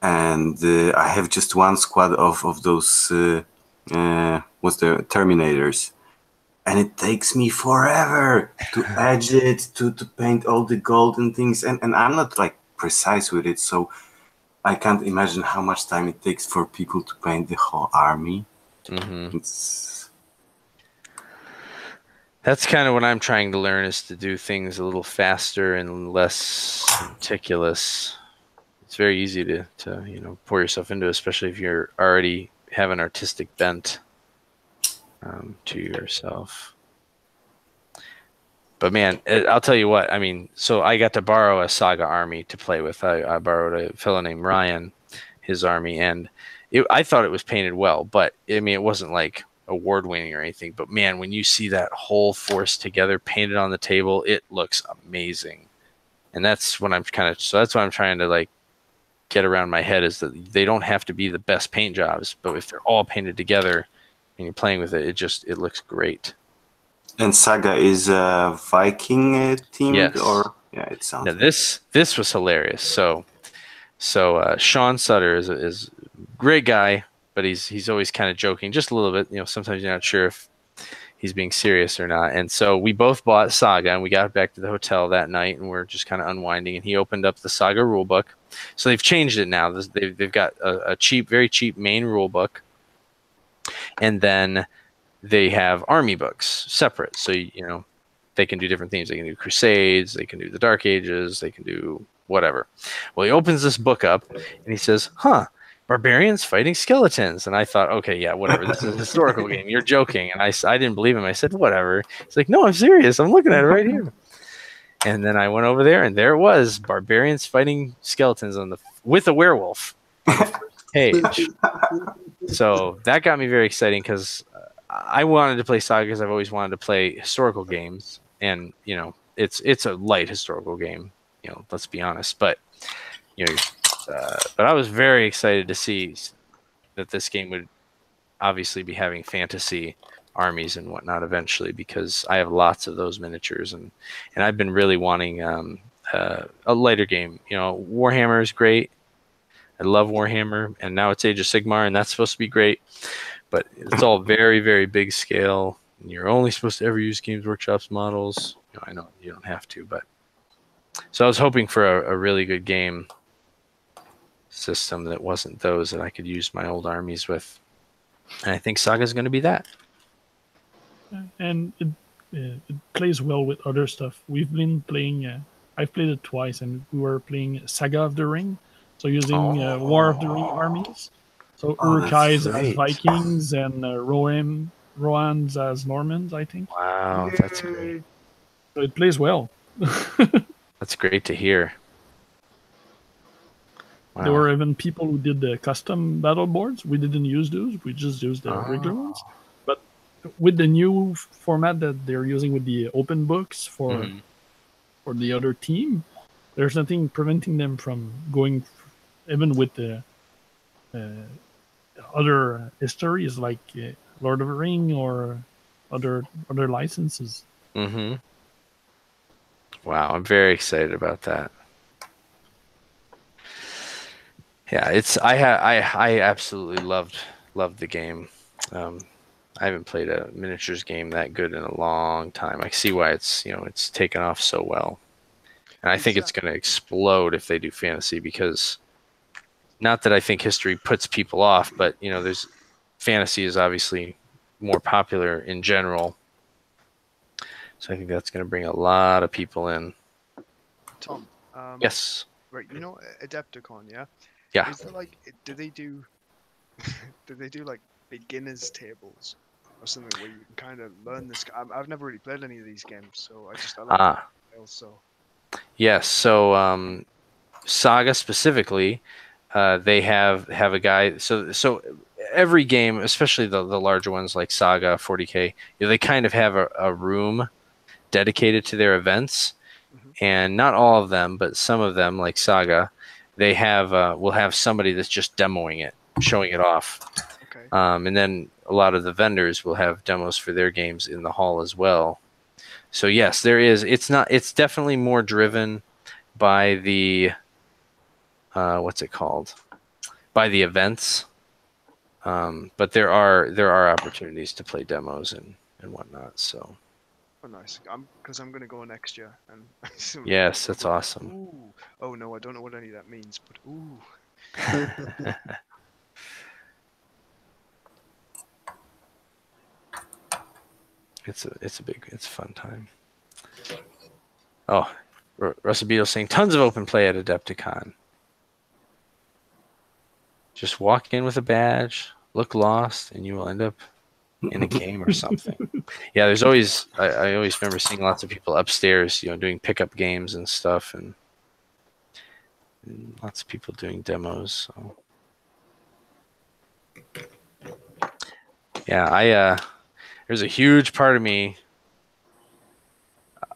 [SPEAKER 4] I have just one squad of those what's the Terminators. And it takes me forever to edge it, to paint all the gold and things. And I'm not like precise with it, so I can't imagine how much time it takes for people to paint the whole army.
[SPEAKER 1] That's kind of what I'm trying to learn, is to do things a little faster and less meticulous. It's very easy to pour yourself into, especially if you're already have an artistic bent. To yourself. But man, I'll tell you what, I mean, so I got to borrow a Saga army to play with. I borrowed a fellow named Ryan, his army, and I thought it was painted well, but I mean, it wasn't like award-winning or anything. But man, when you see that whole force together painted on the table, it looks amazing. And that's what I'm that's what I'm trying to like get around my head, is that they don't have to be the best paint jobs, but if they're all painted together and you're playing with it, it looks great. And
[SPEAKER 4] Saga is a Viking themed,
[SPEAKER 1] yes.
[SPEAKER 4] Or it sounds.
[SPEAKER 1] Now, this was hilarious. So Sean Sutter is a great guy, but he's always kind of joking, just a little bit. Sometimes you're not sure if he's being serious or not. And so we both bought Saga, and we got back to the hotel that night, and we're just kind of unwinding. And he opened up the Saga rulebook. So they've changed it now. They've got a cheap, very cheap main rulebook. And then they have army books separate. So, they can do different things. They can do Crusades. They can do the Dark Ages. They can do whatever. Well, he opens this book up and he says, barbarians fighting skeletons. And I thought, okay, yeah, whatever. This is a historical game. You're joking. And I didn't believe him. I said, whatever. He's like, no, I'm serious. I'm looking at it right here. And then I went over there, and there it was, barbarians fighting skeletons with a werewolf on the first page. So that got me very exciting, because I wanted to play Saga because I've always wanted to play historical games, and it's a light historical game, let's be honest. But but I was very excited to see that this game would obviously be having fantasy armies and whatnot eventually, because I have lots of those miniatures, and I've been really wanting a lighter game. You know, Warhammer is great. I love Warhammer, and now it's Age of Sigmar, and that's supposed to be great, but it's all very, very big scale. And you're only supposed to ever use Games Workshop's models. You know, I know you don't have to, but so I was hoping for a really good game system that wasn't those that I could use my old armies with, and I think Saga is going to be that.
[SPEAKER 2] And it plays well with other stuff. We've been playing. I've played it twice, and we were playing Saga of the Ring. So using War of the Ring armies. So Uruk-hai's as Vikings and Rohan's as Normans, I think.
[SPEAKER 1] Wow, that's great.
[SPEAKER 2] So it plays well.
[SPEAKER 1] That's great to hear. Wow.
[SPEAKER 2] There were even people who did the custom battle boards. We didn't use those. We just used the regular ones. But with the new format that they're using with the open books for the other team, there's nothing preventing them from going, even with the other histories like Lord of the Ring or other licenses.
[SPEAKER 1] Wow, I'm very excited about that. Yeah, I absolutely loved the game. I haven't played a miniatures game that good in a long time. I see why it's taken off so well, and I think it's going to explode if they do fantasy, because not that I think history puts people off, but there's fantasy is obviously more popular in general, so I think that's going to bring a lot of people in.
[SPEAKER 3] Tom.
[SPEAKER 1] Yes.
[SPEAKER 3] Right, AdeptiCon, yeah.
[SPEAKER 1] Yeah.
[SPEAKER 3] Is there do they do like beginners tables or something where you can kind of learn this? I've never really played any of these games, so I like also.
[SPEAKER 1] Yes, so Saga specifically, they have a guy. So every game, especially the larger ones like Saga, 40K, they kind of have a room dedicated to their events, and not all of them, but some of them, like Saga, they will have somebody that's just demoing it, showing it off.
[SPEAKER 3] Okay.
[SPEAKER 1] And then a lot of the vendors will have demos for their games in the hall as well. So yes, there is. It's definitely more driven by the what's it called? By the events. But there are opportunities to play demos and whatnot. So.
[SPEAKER 3] Oh, nice. Because I'm gonna go next year. And
[SPEAKER 1] yes, that's awesome.
[SPEAKER 3] Ooh. Oh no, I don't know what any of that means, but ooh.
[SPEAKER 1] It's a fun time. Oh, Russell Beadle saying tons of open play at Adepticon. Just walk in with a badge, look lost, and you will end up in a game or something. Yeah, there's always I always remember seeing lots of people upstairs, doing pickup games and stuff, and lots of people doing demos. So yeah, there's a huge part of me.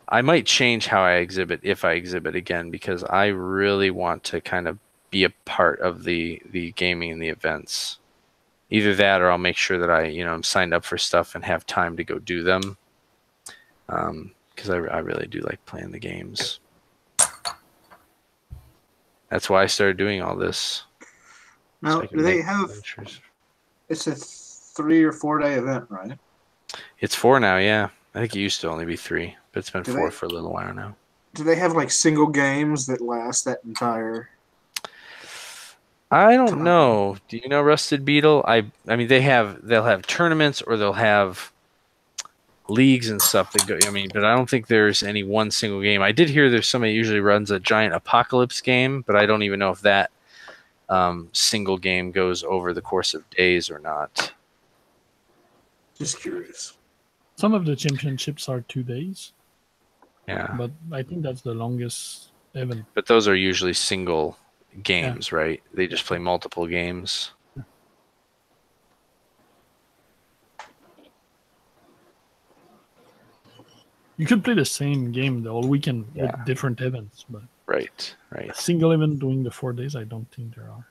[SPEAKER 1] I might change how I exhibit if I exhibit again, because I really want to kind of be a part of the gaming and the events. Either that, or I'll make sure that I'm signed up for stuff and have time to go do them. Because I really do like playing the games. That's why I started doing all this.
[SPEAKER 6] Now, do they have? It's a 3 or 4 day event, right?
[SPEAKER 1] It's 4 now, yeah. I think it used to only be 3, but it's been 4 for a little while now.
[SPEAKER 6] Do they have single games that last that entire?
[SPEAKER 1] I don't know. Do you know, Rusted Beetle? I mean, they'll have tournaments, or they'll have leagues and stuff that go. I mean, but I don't think there's any one single game. I did hear there's somebody usually runs a giant apocalypse game, but I don't even know if that single game goes over the course of days or not.
[SPEAKER 6] Just curious.
[SPEAKER 2] Some of the championships are 2 days.
[SPEAKER 1] Yeah,
[SPEAKER 2] but I think that's the longest event.
[SPEAKER 1] But those are usually single games, right? They just play multiple games.
[SPEAKER 2] You could play the same game the whole weekend with different events, but
[SPEAKER 1] right.
[SPEAKER 2] A single event doing the 4 days, I don't think there are.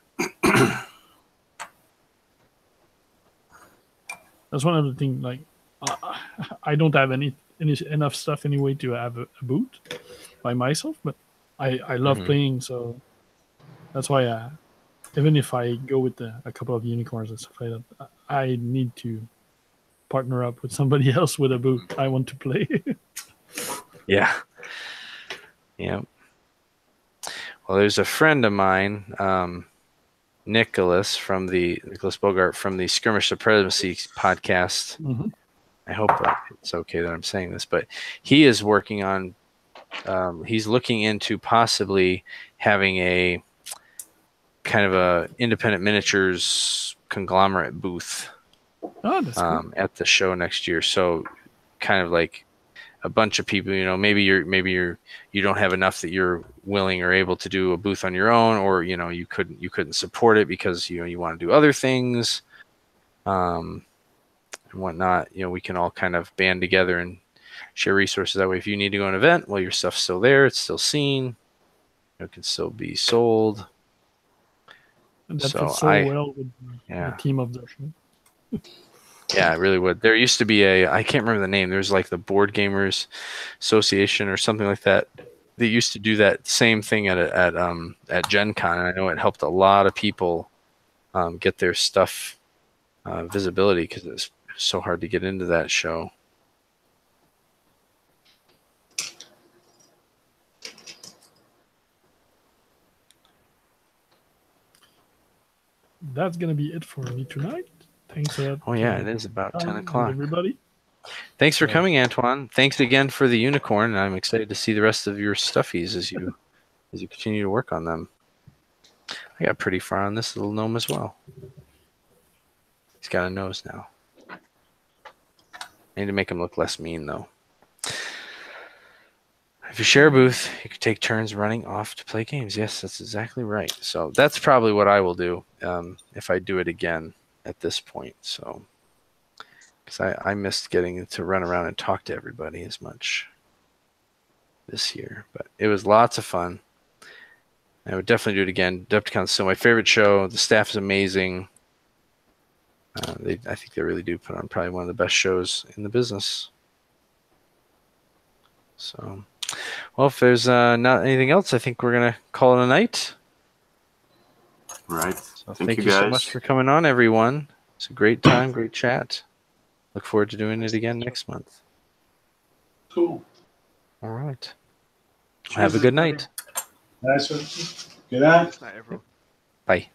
[SPEAKER 2] That's one of the things. I don't have enough stuff anyway to have a booth by myself, but I love playing, so that's why even if I go with a couple of unicorns and stuff like that, I need to partner up with somebody else with a booth. I want to play.
[SPEAKER 1] Yeah. Yeah. Well, there's a friend of mine, Nicholas Bogart from the Skirmish Supremacy podcast. I hope it's okay that I'm saying this, but he is working on, he's looking into possibly having a kind of a independent miniatures conglomerate booth cool. At the show next year. So kind of like a bunch of people, maybe you don't have enough that you're willing or able to do a booth on your own, or you couldn't support it because you want to do other things and whatnot. We can all kind of band together and share resources. That way, if you need to go to an event, well, your stuff's still there, it's still seen, it can still be sold.
[SPEAKER 2] And that fits so well with the theme of the show.
[SPEAKER 1] Yeah, it really would. There used to be I can't remember the name. There's like the Board Gamers Association or something like that. They used to do that same thing at Gen Con. And I know it helped a lot of people get their stuff visibility because it's so hard to get into that show.
[SPEAKER 2] That's going to be it for me tonight. Thanks.
[SPEAKER 1] Oh, yeah, it is about 10 o'clock.
[SPEAKER 2] Everybody.
[SPEAKER 1] Thanks for coming, Antoine. Thanks again for the unicorn. I'm excited to see the rest of your stuffies as you continue to work on them. I got pretty far on this little gnome as well. He's got a nose now. I need to make him look less mean, though. If you share a booth, you can take turns running off to play games. Yes, that's exactly right. So that's probably what I will do if I do it again at this point. So, because I missed getting to run around and talk to everybody as much this year. But it was lots of fun. I would definitely do it again. AdeptiCon is still my favorite show. The staff is amazing. I think they really do put on probably one of the best shows in the business. So, well, if there's not anything else, I think we're going to call it a night.
[SPEAKER 4] Right.
[SPEAKER 1] So thank you so much for coming on, everyone. It's a great time, great chat. Look forward to doing it again next month.
[SPEAKER 5] Cool.
[SPEAKER 1] All right. Have a good night.
[SPEAKER 5] Nice one. Good night.
[SPEAKER 3] Night, everyone.
[SPEAKER 1] Bye.